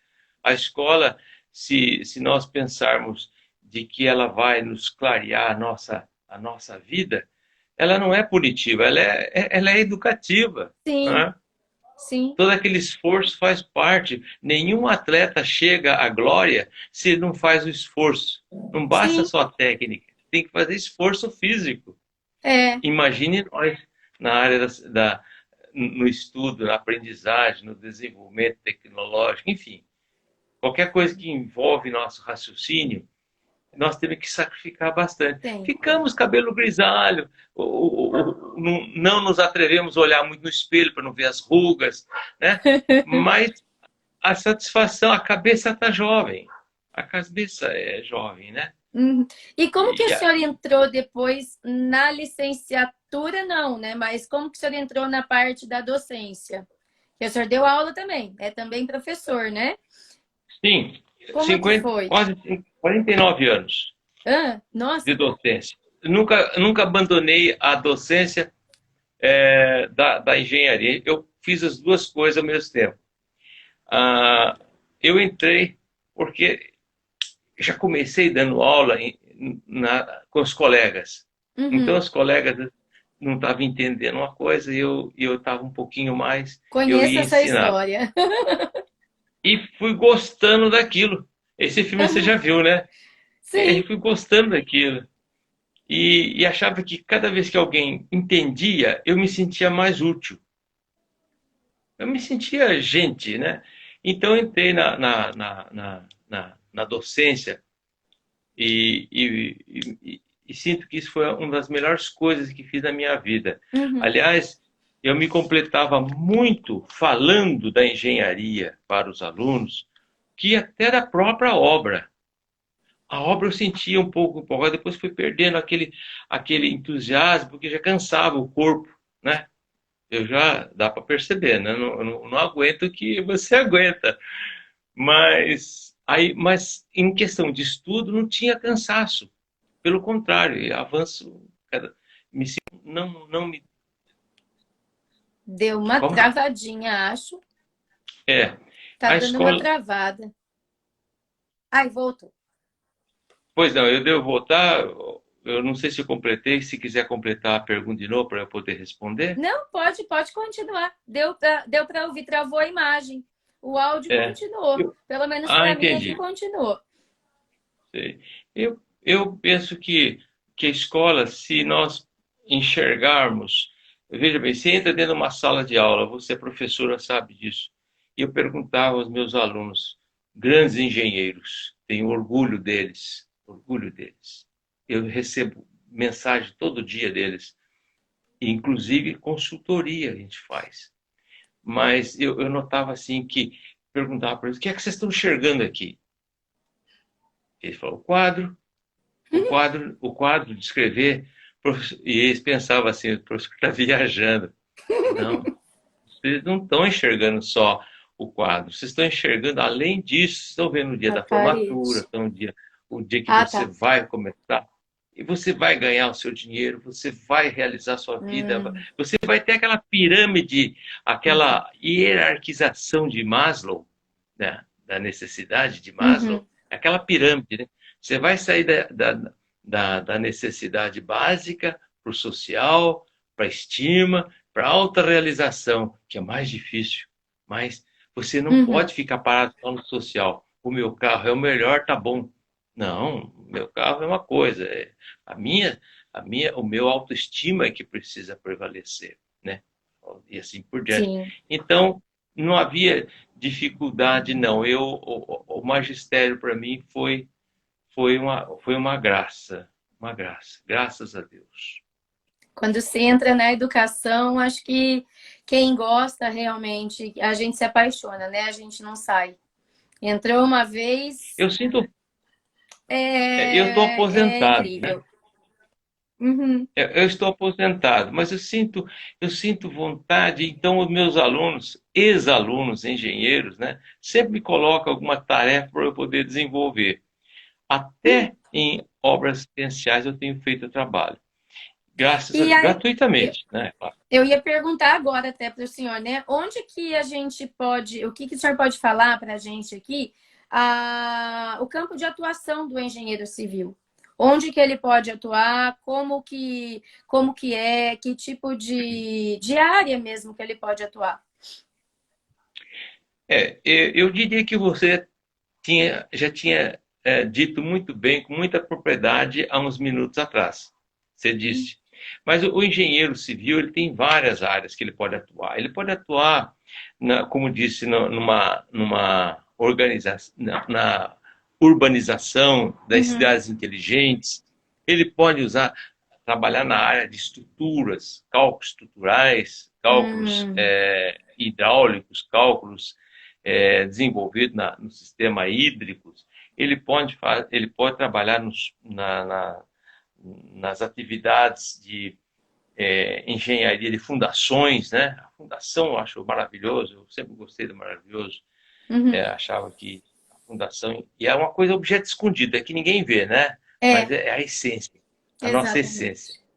A escola, se nós pensarmos de que ela vai nos clarear a nossa vida, ela não é punitiva, ela é educativa. Sim, Né? sim, Todo aquele esforço faz parte. Nenhum atleta chega à glória se não faz o esforço. Não basta sim. só a técnica, tem que fazer esforço físico. É. Imagine nós na área no estudo, na aprendizagem, no desenvolvimento tecnológico, enfim, qualquer coisa que envolve nosso raciocínio, nós temos que sacrificar bastante. Tem. Ficamos cabelo grisalho, não nos atrevemos a olhar muito no espelho para não ver as rugas, né? Mas a satisfação, a cabeça está jovem, a cabeça é jovem, né? Uhum. E como que o E, senhor entrou depois na licenciatura, não, né? Mas como que o senhor entrou na parte da docência? Que o senhor deu aula também, é também professor, né? sim, Como que foi? quase 49 anos Ah, de nossa. docência. Nunca abandonei a docência da engenharia. Eu fiz as duas coisas ao mesmo tempo. Ah, eu entrei porque já comecei dando aula com os colegas. Então, Uhum. os colegas não estavam entendendo uma coisa e eu estava um pouquinho mais, eu Conheço ia essa ensinar. história. E fui gostando daquilo. Esse filme você já viu, né? E Sim. fui gostando daquilo. E achava que cada vez que alguém entendia, eu me sentia mais útil. Eu me sentia gente, né? Então entrei na docência e sinto que isso foi uma das melhores coisas que fiz na minha vida. Uhum. Aliás, eu me completava muito falando da engenharia para os alunos, que até da própria obra. A obra eu sentia um pouco empolgado, depois fui perdendo aquele entusiasmo, porque já cansava o corpo, né? Eu já dá para perceber, né? Não aguento o que você aguenta. Mas em questão de estudo não tinha cansaço. Pelo contrário, avanço. Me, não me. Deu uma Como? travadinha, acho. É. Tá A dando uma escola. travada. Ai, voltou. Pois não, eu devo voltar. Eu não sei se eu completei. Se quiser completar a pergunta de novo para eu poder responder. Não, pode continuar. Deu para ouvir, travou a imagem. O áudio É. continuou. Eu, Pelo menos para mim aqui entendi. continuou. Sei. Eu penso que a escola, se nós enxergarmos, veja bem, você entra dentro de uma sala de aula, você é professora, sabe disso. E eu perguntava aos meus alunos, grandes engenheiros, tenho orgulho deles, orgulho deles. Eu recebo mensagem todo dia deles, e inclusive consultoria a gente faz. Mas eu notava assim que perguntava para eles, o que é que vocês estão enxergando aqui? Ele falou, o quadro de escrever, e eles pensavam assim, o professor está viajando. Não, vocês não estão enxergando só o quadro, vocês estão enxergando além disso, vocês estão vendo o dia A da formatura, parede. estão o dia que Ah, você tá. vai começar, e você vai ganhar o seu dinheiro, você vai realizar a sua vida, Hum, você vai ter aquela pirâmide, uhum, aquela hierarquização de Maslow, né, da necessidade de uhum, Maslow, aquela pirâmide, né? Você vai sair da necessidade básica para o social, para a estima, para a autorrealização, que é mais difícil. Mas você não uhum. pode ficar parado só no social. O meu carro é o melhor, tá bom. Não, o meu carro é uma coisa. O meu autoestima é que precisa prevalecer, né? E assim por diante. Sim. Então, não havia dificuldade, não. O magistério para mim foi uma graça, graças a Deus. Quando se entra na educação, acho que quem gosta realmente, a gente se apaixona, né? A gente não sai. Entrou uma vez, Eu sinto, eu estou é aposentado, né? incrível. Uhum. Eu estou aposentado, mas eu sinto vontade. Então, os meus alunos, ex-alunos, engenheiros, né, sempre me colocam alguma tarefa para eu poder desenvolver. Até em obras essenciais eu tenho feito trabalho, graças a E Deus, aí, eu, gratuitamente, né? Claro. eu ia perguntar agora até para o senhor, né? Onde que a gente pode, o que que o senhor pode falar para a gente aqui, o campo de atuação do engenheiro civil? Onde que ele pode atuar? Como que é? Que tipo de área mesmo que ele pode atuar? Eu diria que você já tinha dito muito bem, com muita propriedade, há uns minutos atrás. Você disse. Mas o engenheiro civil ele tem várias áreas que ele pode atuar. Ele pode atuar, como disse, numa organização, na urbanização das Uhum, cidades inteligentes. Ele pode trabalhar na área de estruturas, cálculos estruturais, cálculos uhum, hidráulicos, cálculos desenvolvido no sistema hídricos, ele pode trabalhar nas atividades de engenharia de fundações, né? A fundação eu acho maravilhoso, eu sempre gostei do maravilhoso, uhum. achava que a fundação, e é uma coisa objeto escondido, é que ninguém vê, né? Mas É, é a essência, a nossa essência. exatamente.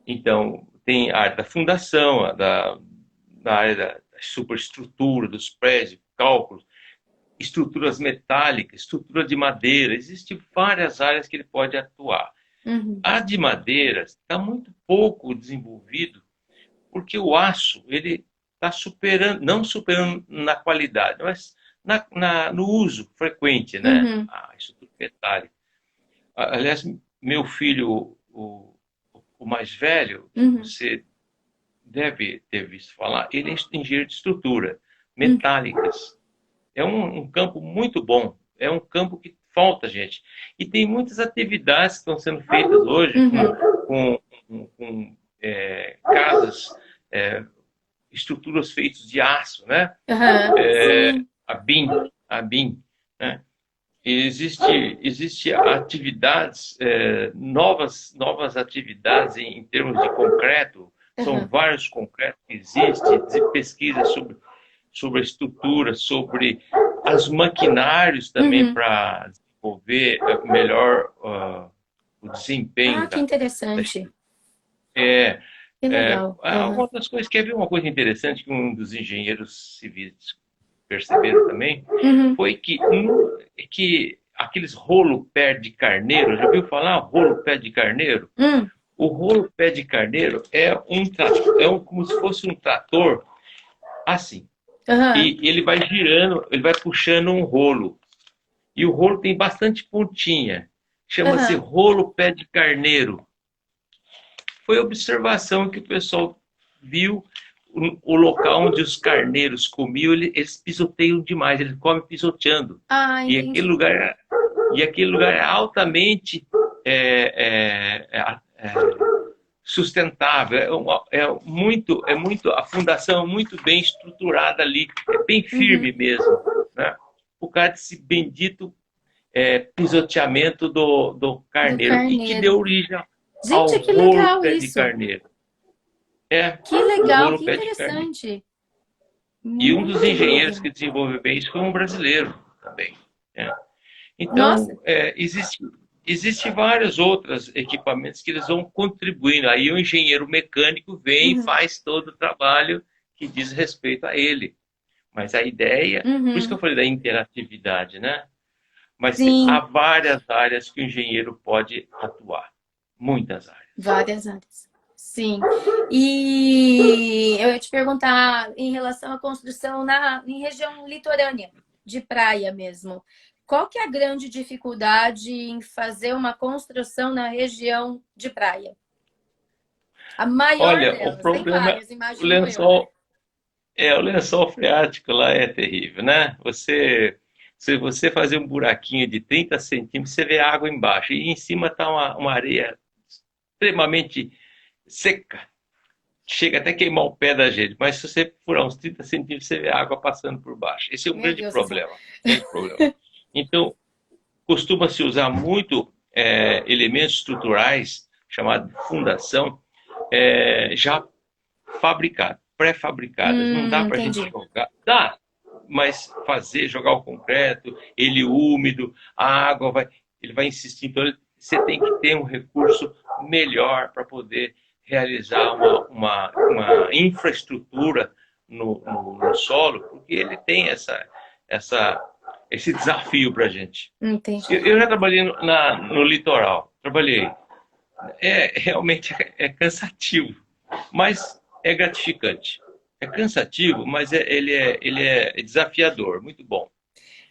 Então, tem a área da fundação, da área da superestrutura, dos prédios, cálculos, estruturas metálicas, estrutura de madeira, existem várias áreas que ele pode atuar. Uhum, A de madeira está muito pouco desenvolvido, porque o aço ele está superando, não superando na qualidade, mas no uso frequente, né? uhum, A estrutura metálica. Aliás, meu filho, o mais velho, que uhum, você deve ter visto falar, ele é engenheiro de estrutura, uhum, metálicas. É um campo muito bom, é um campo que falta gente. E tem muitas atividades que estão sendo feitas hoje uhum. com casas, é, estruturas feitas de aço, né? Aham, sim. A BIM, a BIM, né? Existe atividades, novas atividades em termos de concreto, são Aham, vários concretos que existem, de pesquisa sobre a estrutura, sobre os maquinários também uhum. para desenvolver melhor o Ah, desempenho que da interessante. estrutura. É, Que legal. Aham, outras coisas, quer ver uma coisa interessante que um dos engenheiros civis perceberam também? uhum, Foi que aqueles rolo pé de carneiro, já ouviu falar rolo pé de carneiro? hum, O rolo pé de carneiro como se fosse um trator assim. aham, E ele vai girando, ele vai puxando um rolo. E o rolo tem bastante pontinha. Chama-se aham. rolo pé de carneiro. Foi a observação que o pessoal viu o local onde os carneiros comiam, eles pisoteiam demais, eles comem pisoteando. Ah, E aquele entendi. lugar, e aquele lugar é altamente é, é, é, sustentável, muito, a fundação é muito bem estruturada ali, é bem Uhum, firme mesmo, né? Por causa desse bendito pisoteamento do do carneiro e que carneiro. deu origem ao Gente, que rolo legal pé de isso. carneiro. É, Que o legal, rolo que pé de carneiro. interessante. E um dos Muito engenheiros legal. que desenvolveu bem isso foi um brasileiro também. Né? Nossa. Então, existe vários outros equipamentos que eles vão contribuindo. Aí o engenheiro mecânico vem e Uhum, faz todo o trabalho que diz respeito a ele. Mas a ideia, por isso que eu uhum. falei da interatividade, né? Mas há Sim, várias áreas que o engenheiro pode atuar. Muitas áreas. várias áreas. Sim. E eu ia te perguntar em relação à construção em região litorânea, de praia mesmo. Qual que é a grande dificuldade em fazer uma construção na região de praia? A maior Olha, o delas, tem problema é várias, o imagino eu, né? lençol. O lençol freático lá é terrível, né? Se você fazer um buraquinho de 30 centímetros, você vê água embaixo. E em cima está uma areia extremamente seca. Chega até a queimar o pé da gente. Mas se você furar uns 30 centímetros, você vê a água passando por baixo. Esse é um Meu grande Deus do céu. problema. Grande problema. Então, costuma-se usar muito elementos estruturais chamado de fundação, já fabricadas, pré-fabricadas. Não dá para a gente Entendi. jogar. Dá, mas jogar o concreto, ele úmido, a água ele vai insistir. Então, você tem que ter um recurso melhor para poder realizar uma infraestrutura no solo, porque ele tem esse desafio para a gente. Entendi. Eu já trabalhei no litoral, trabalhei. Realmente é cansativo, mas é gratificante. É cansativo, mas ele é desafiador, muito bom.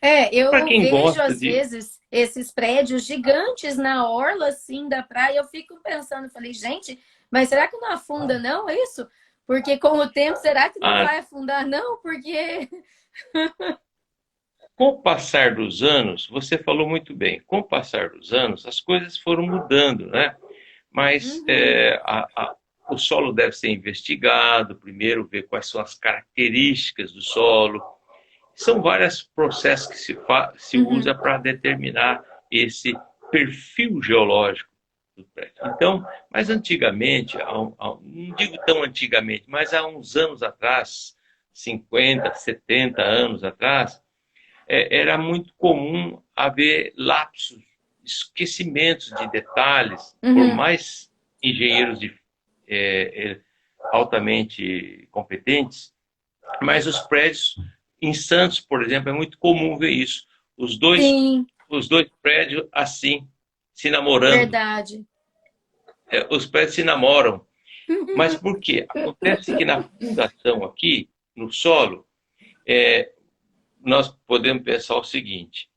Para Eu quem vejo gosta às de... vezes esses prédios gigantes na orla assim da praia, eu fico pensando, falei, gente, mas será que não afunda não isso? Porque com o tempo, será que não Ah, vai afundar não? Porque com o passar dos anos, você falou muito bem, com o passar dos anos, as coisas foram mudando, né? Mas Uhum, o solo deve ser investigado, primeiro ver quais são as características do solo. São vários processos que se uhum, usa para determinar esse perfil geológico do prédio. Então, mas antigamente, não digo tão antigamente, mas há uns anos atrás, 50, 70 anos atrás, era muito comum haver lapsos, esquecimentos de detalhes, por uhum. mais engenheiros altamente competentes, mas os prédios em Santos, por exemplo, é muito comum ver isso. Os dois, Sim, os dois prédios assim, se namorando. verdade. Os prédios se namoram. Mas por quê? Acontece que na fundação aqui, no solo, nós podemos pensar o seguinte: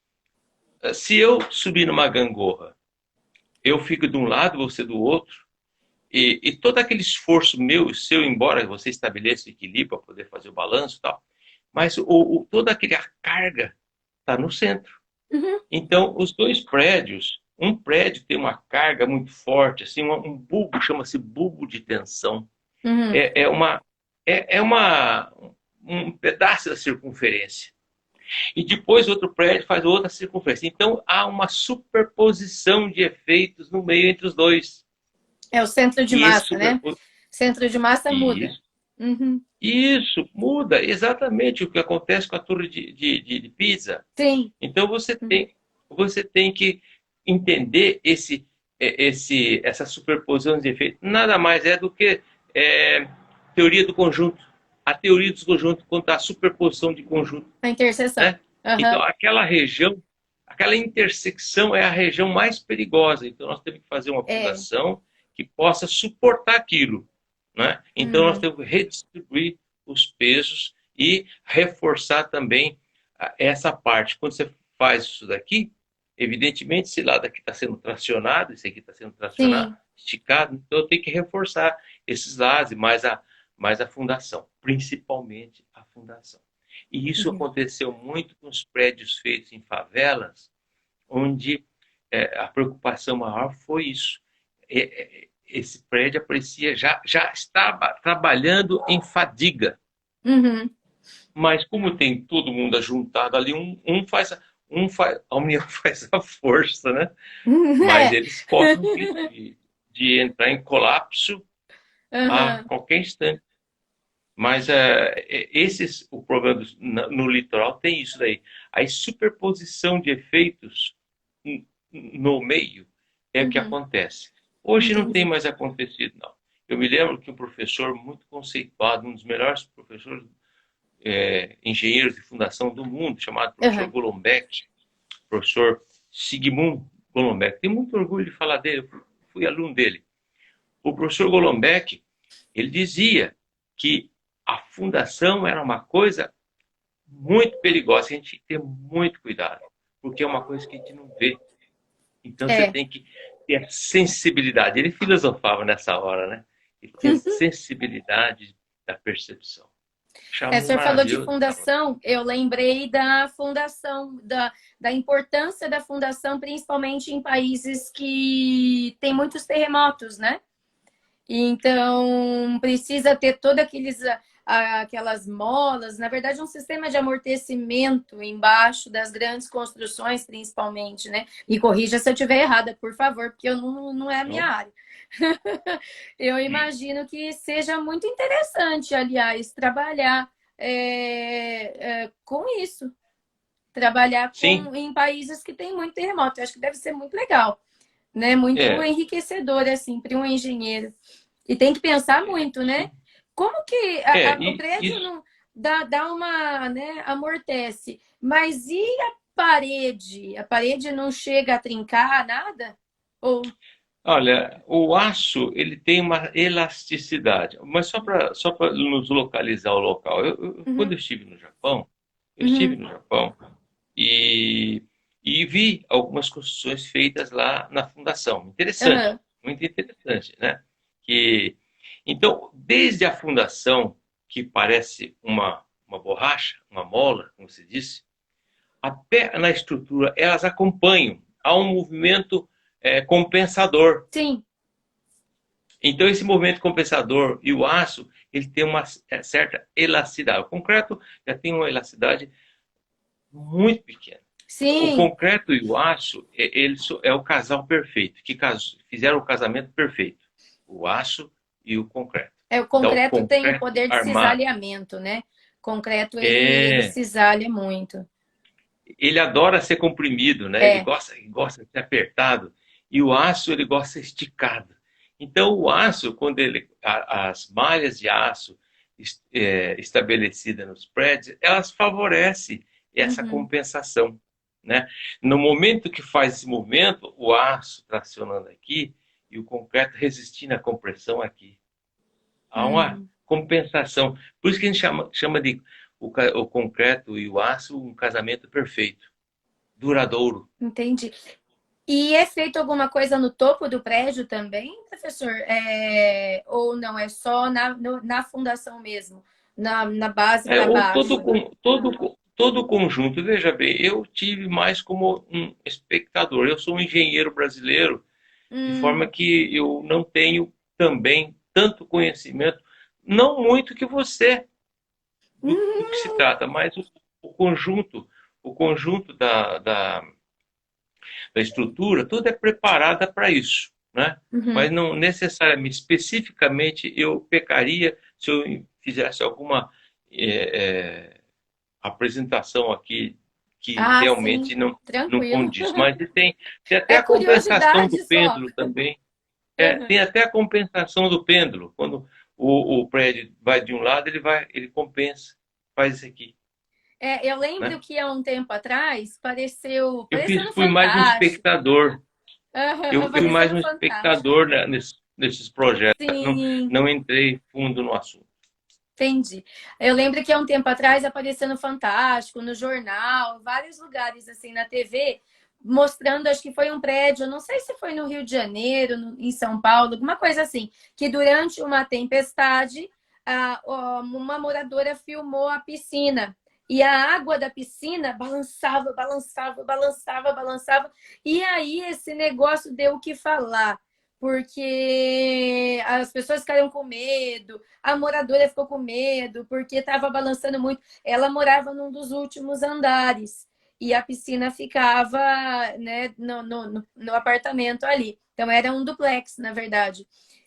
se eu subir numa gangorra, eu fico de um lado, você do outro, e todo aquele esforço meu e seu, embora você estabeleça o equilíbrio para poder fazer o balanço e tal, mas toda aquela carga está no centro. Uhum, Então, os dois prédios, um prédio tem uma carga muito forte, assim, um bulbo, chama-se bulbo de tensão. uhum. É um pedaço da circunferência. E depois outro prédio faz outra circunferência. Então, há uma superposição de efeitos no meio entre os dois. É o centro de E esse massa, né? superposição... Centro de massa muda. Isso, Uhum. isso muda exatamente o que acontece com a torre de Pisa. Sim. Então você tem que entender essa superposição de efeitos. Nada mais é do que teoria do conjunto. A teoria dos conjuntos quanto à superposição de conjunto. A interseção. Né? Então, Uhum. aquela região, aquela intersecção é a região mais perigosa. Então, nós temos que fazer uma É. fundação que possa suportar aquilo. Né? Então, nós Uhum. temos que redistribuir os pesos e reforçar também essa parte. Quando você faz isso daqui, evidentemente, esse lado aqui está sendo tracionado, esse aqui está sendo tracionado, Sim. esticado, então eu tenho que reforçar esses lados, mais a fundação, principalmente a fundação. E isso Uhum. aconteceu muito com os prédios feitos em favelas, onde a preocupação maior foi isso. Esse prédio aparecia, já estava trabalhando em fadiga. Uhum. Mas como tem todo mundo ajuntado ali, a união faz a força, né? Mas É. eles correm o risco de entrar em colapso a Uhum. qualquer instante. Mas o problema no litoral tem isso daí. A superposição de efeitos no meio é o que Uhum. acontece. Hoje não tem Entendi. mais acontecido, não. Eu me lembro que um professor muito conceituado, um dos melhores professores engenheiros de fundação do mundo, chamado professor Uhum. Golombek, professor Sigmund Golombek. Tenho muito orgulho de falar dele, eu fui aluno dele. O professor Golombek, ele dizia que a fundação era uma coisa muito perigosa, a gente tem que ter muito cuidado, porque é uma coisa que a gente não vê. Então você É. tem que ter a sensibilidade. Ele filosofava nessa hora, né? Ele tinha sensibilidade da percepção. O Achava senhor falou de maravilhoso. fundação, eu lembrei da fundação, da importância da fundação, principalmente em países que têm muitos terremotos, né? Então, precisa ter todas aquelas molas, na verdade, um sistema de amortecimento embaixo das grandes construções, principalmente, né? Me corrija se eu estiver errada, por favor, porque eu não é a minha Não? área. Eu imagino que seja muito interessante, aliás, trabalhar com isso. Trabalhar Sim, em países que tem muito terremoto. Eu acho que deve ser muito legal, né? Muito é, enriquecedor, assim, para um engenheiro. E tem que pensar muito, né? sim. Como que o E prédio isso, não dá uma, né, amortece, mas e a parede? A parede não chega a trincar nada? Ou olha, o aço ele tem uma elasticidade, mas só para nos localizar o local. Quando uhum, eu estive no Japão, eu estive uhum, no Japão e, e vi algumas construções feitas lá na fundação. Interessante, aham, muito interessante, né? Que, então, desde a fundação, que parece uma borracha, uma mola, como se disse, até na estrutura, elas acompanham. Há um movimento compensador. sim, Então, esse movimento compensador e o aço, ele tem uma certa elasticidade. O concreto já tem uma elasticidade muito pequena. O sim. concreto e o aço, é o casal perfeito, que fizeram o casamento perfeito. O aço e o concreto. É, o Dá o concreto tem o concreto poder de armado. cisalhamento, né? O concreto, ele É, cisalha muito. ele adora ser comprimido, né? Ele É. gosta de ser apertado. E o aço, ele gosta de ser esticado. Então, o aço, quando as malhas de aço estabelecidas nos prédios, elas favorecem essa Uhum. compensação, né? No momento que faz esse movimento, o aço tracionando aqui e o concreto resistindo à compressão aqui. Há uma Hum, compensação. Por isso que a gente chama de o concreto e o aço um casamento perfeito, duradouro. entendi. E é feito alguma coisa no topo do prédio também, professor? Ou não, é só na fundação mesmo, na base para Ou todo, baixo? todo o conjunto. Veja bem, eu tive mais como um espectador. Eu sou um engenheiro brasileiro, de forma Hum, que eu não tenho também tanto conhecimento, não muito que você, do que se hum, trata, mas o conjunto da estrutura, tudo é preparada para isso, né? uhum. Mas não necessariamente, especificamente, eu pecaria se eu fizesse alguma é, apresentação aqui que Ah, sim, realmente não tranquilo. condiz. Mas tem até É a compensação do curiosidade só. pêndulo também. Tem Uhum. até a compensação do pêndulo. Quando o prédio vai de um lado, ele compensa, faz isso aqui, Eu lembro né? que há um tempo atrás pareceu no Fui mais um Fantástico. espectador. Aham, Eu fui apareceu mais no um Fantástico. espectador, né, nesses projetos. Não, Sim, não entrei fundo no assunto. entendi. Eu lembro que há um tempo atrás apareceu no Fantástico, no jornal, em vários lugares assim na TV, mostrando, acho que foi um prédio, não sei se foi no Rio de Janeiro, em São Paulo, alguma coisa assim, que durante uma tempestade, uma moradora filmou a piscina. E a água da piscina balançava, balançava, balançava, balançava. E aí esse negócio deu o que falar, porque as pessoas ficaram com medo, a moradora ficou com medo porque estava balançando muito. Ela morava num dos últimos andares e a piscina ficava, né, no apartamento ali. Então era um duplex, na verdade.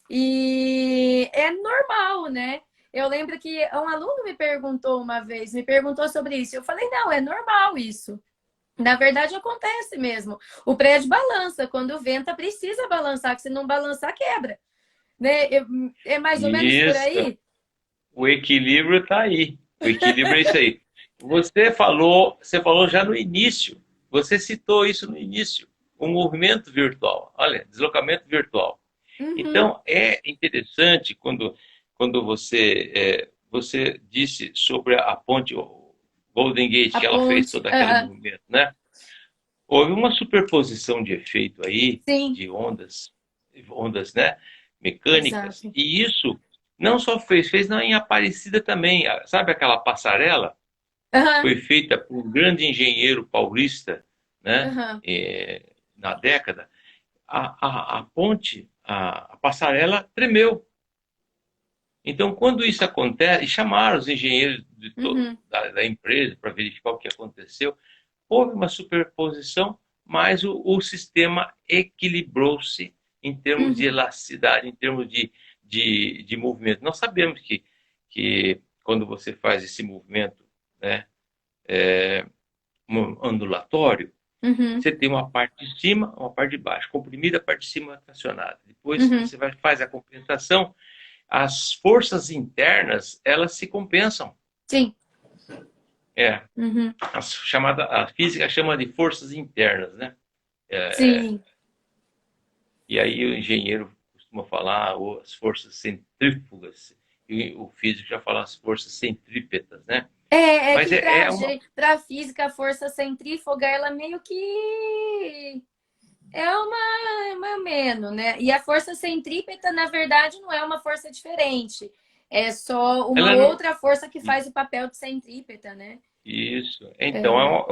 E é normal, né? Eu lembro que um aluno me perguntou uma vez, me perguntou sobre isso. Eu falei, não, é normal isso. Na verdade, acontece mesmo. O prédio balança. Quando venta, precisa balançar, que se não balançar, quebra. Né? É mais ou menos por Isso. aí? O equilíbrio está aí. O equilíbrio é isso aí. Você falou já no início. Você citou isso no início. O movimento virtual. Olha, deslocamento virtual. Uhum. Então, é interessante quando você disse sobre a ponte o Golden Gate, A que ela fez ponte. todo aquele Aham. movimento, né? Houve uma superposição de efeito aí, Sim, de ondas, né, mecânicas, exato. e isso não só fez em Aparecida também. Sabe aquela passarela? Aham, Foi feita por um grande engenheiro paulista, né, aham. na década. A ponte, a passarela tremeu. Então, quando isso acontece, e chamaram os engenheiros Uhum. da empresa para verificar o que aconteceu, houve uma superposição, mas o sistema equilibrou-se em termos de Uhum. elasticidade, em termos de movimento. Nós sabemos que quando você faz esse movimento, né, ondulatório, Uhum. você tem uma parte de cima, uma parte de baixo, comprimida, a parte de cima tracionada. Depois Uhum. você faz a compensação, as forças internas, elas se compensam. Sim. É, Uhum. a física chama de forças internas, né? Sim. E aí o engenheiro costuma falar as forças centrífugas, e o físico já fala as forças centrípetas, né? É Mas que para uma... a física, a força centrífuga, ela meio que é uma menos, né? E a força centrípeta, na verdade, não é uma força diferente. É só uma Ela não... outra força que faz o papel de centrípeta, né? Isso. Então, é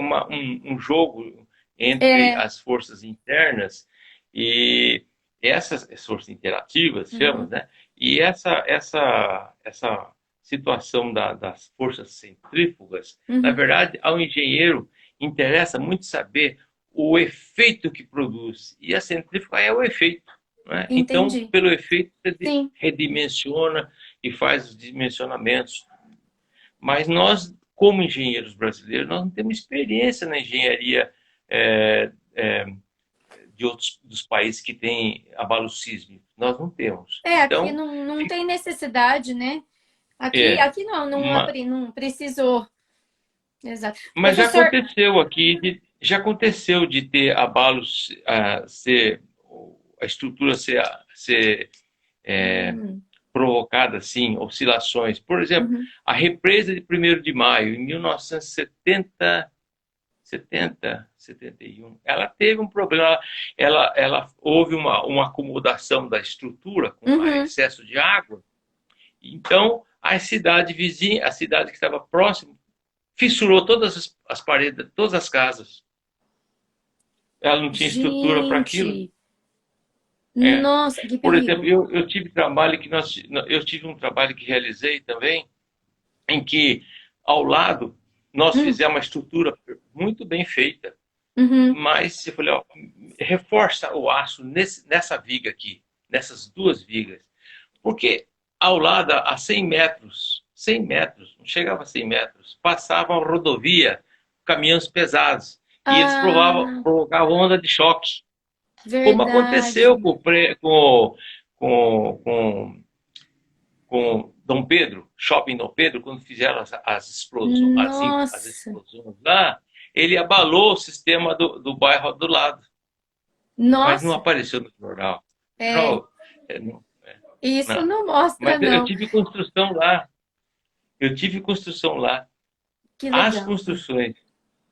um jogo entre É. as forças internas e essas forças interativas, chamamos, Uhum. né? E essa situação das forças centrífugas, na Uhum. verdade, ao engenheiro interessa muito saber o efeito que produz. E a centrífuga é o efeito, né? Então, Entendi. pelo efeito, você Sim. redimensiona e faz os dimensionamentos. Mas nós, como engenheiros brasileiros, nós não temos experiência na engenharia é, é, de outros dos países que têm abalo sísmico. Nós não temos. Aqui Então, não tem necessidade, né? é, Aqui uma, não precisou. Exato. mas Professor, já aconteceu de ter abalos, a estrutura ser hum, provocada, assim, oscilações. Por exemplo, uhum, a represa de 1º de Maio, em 1970, 71, ela teve um problema, houve uma acomodação da estrutura com uhum. excesso de água, então a cidade vizinha, a cidade que estava próxima, fissurou todas as paredes, todas as casas. Ela não tinha estrutura para aquilo. Gente, É. nossa, que Por exemplo, perigo. eu tive um trabalho que realizei também, em que ao lado nós Hum, fizemos uma estrutura muito bem feita. uhum. Mas você falou, ó, reforça o aço nessa viga aqui, nessas duas vigas. Porque ao lado, a 100 metros, não chegava a 100 metros, passava a rodovia, caminhões pesados, e eles Ah, provocavam onda de choque. Como aconteceu verdade. com, com, com Dom Pedro, Shopping Dom Pedro, quando fizeram as explosões, as Nossa, explosões lá, ele abalou o sistema do bairro do lado, mas não nossa, apareceu no jornal. é, Não, isso não. não mostra, Mas eu não. tive construção lá, eu tive construção lá. Que As legal. construções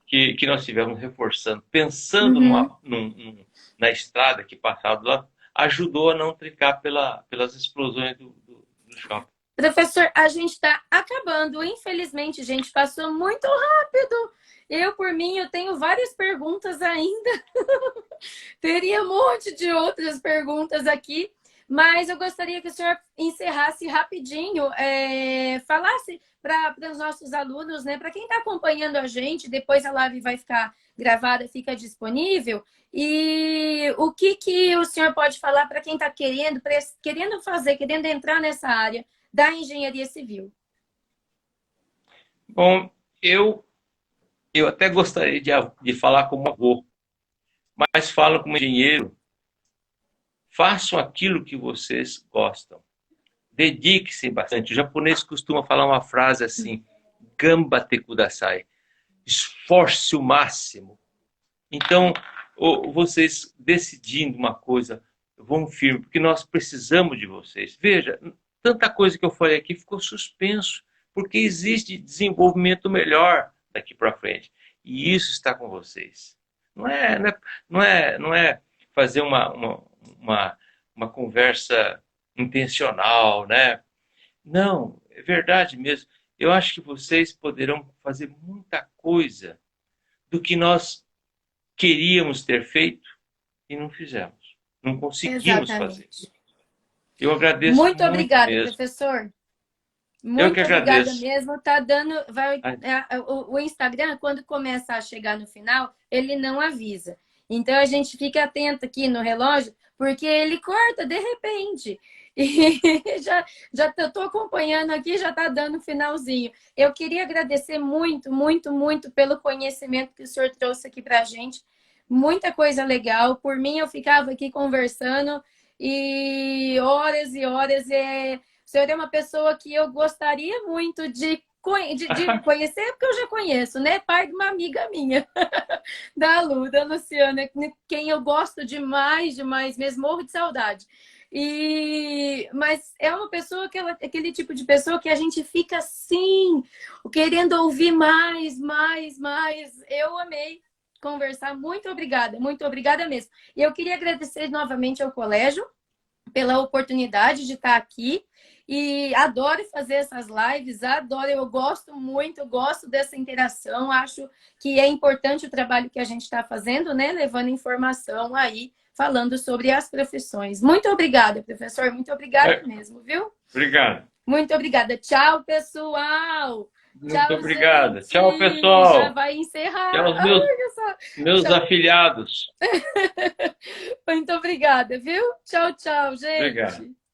que nós tivemos reforçando, pensando Uhum. na estrada que passava do lado, ajudou a não trincar pelas explosões do shopping. Professor, a gente está acabando. Infelizmente, gente, passou muito rápido. Eu, por mim, eu tenho várias perguntas ainda. Teria um monte de outras perguntas aqui, mas eu gostaria que o senhor encerrasse rapidinho, falasse para os nossos alunos, né, para quem está acompanhando a gente, depois a live vai ficar gravada, fica disponível, e o que o senhor pode falar para quem está querendo fazer, querendo entrar nessa área da engenharia civil? Bom, eu até gostaria de falar como avô, mas falo como engenheiro. Façam aquilo que vocês gostam. Dedique-se bastante. O japonês costuma falar uma frase assim: gambate kudasai. Esforce o máximo. Então, vocês decidindo uma coisa, vão firme, porque nós precisamos de vocês. Veja, tanta coisa que eu falei aqui ficou suspenso, porque existe desenvolvimento melhor daqui para frente. E isso está com vocês. Não é fazer uma conversa intencional, né? Não, é verdade mesmo. Eu acho que vocês poderão fazer muita coisa do que nós queríamos ter feito e não fizemos. Não conseguimos fazer. Exatamente. Eu agradeço Muito muito obrigada, mesmo. professor. Eu que Muito obrigada agradeço. mesmo. Tá dando, o Instagram, quando começa a chegar no final, ele não avisa. Então a gente fica atento aqui no relógio, porque ele corta de repente. E já estou acompanhando aqui, já está dando finalzinho. Eu queria agradecer muito, muito, muito pelo conhecimento que o senhor trouxe aqui para a gente. Muita coisa legal. Por mim, eu ficava aqui conversando e horas e horas. O senhor é uma pessoa que eu gostaria muito de conhecer, porque eu já conheço, né? Pai de uma amiga minha, da Luciana, quem eu gosto demais, demais mesmo, morro de saudade. Mas é uma pessoa, aquele tipo de pessoa que a gente fica assim, querendo ouvir mais, mais, mais. Eu amei conversar. Muito obrigada mesmo. E eu queria agradecer novamente ao colégio pela oportunidade de estar aqui. E adoro fazer essas lives, adoro, eu gosto muito, gosto dessa interação, acho que é importante o trabalho que a gente está fazendo, né? Levando informação aí, falando sobre as profissões. Muito obrigada, professor, muito obrigada mesmo, viu? Obrigado. Muito obrigada. Tchau, pessoal. Muito Tchau, obrigada. gente. Tchau, pessoal. Já vai encerrar. Tchau, meus afilhados. Muito obrigada, viu? Tchau, tchau, gente. Obrigado.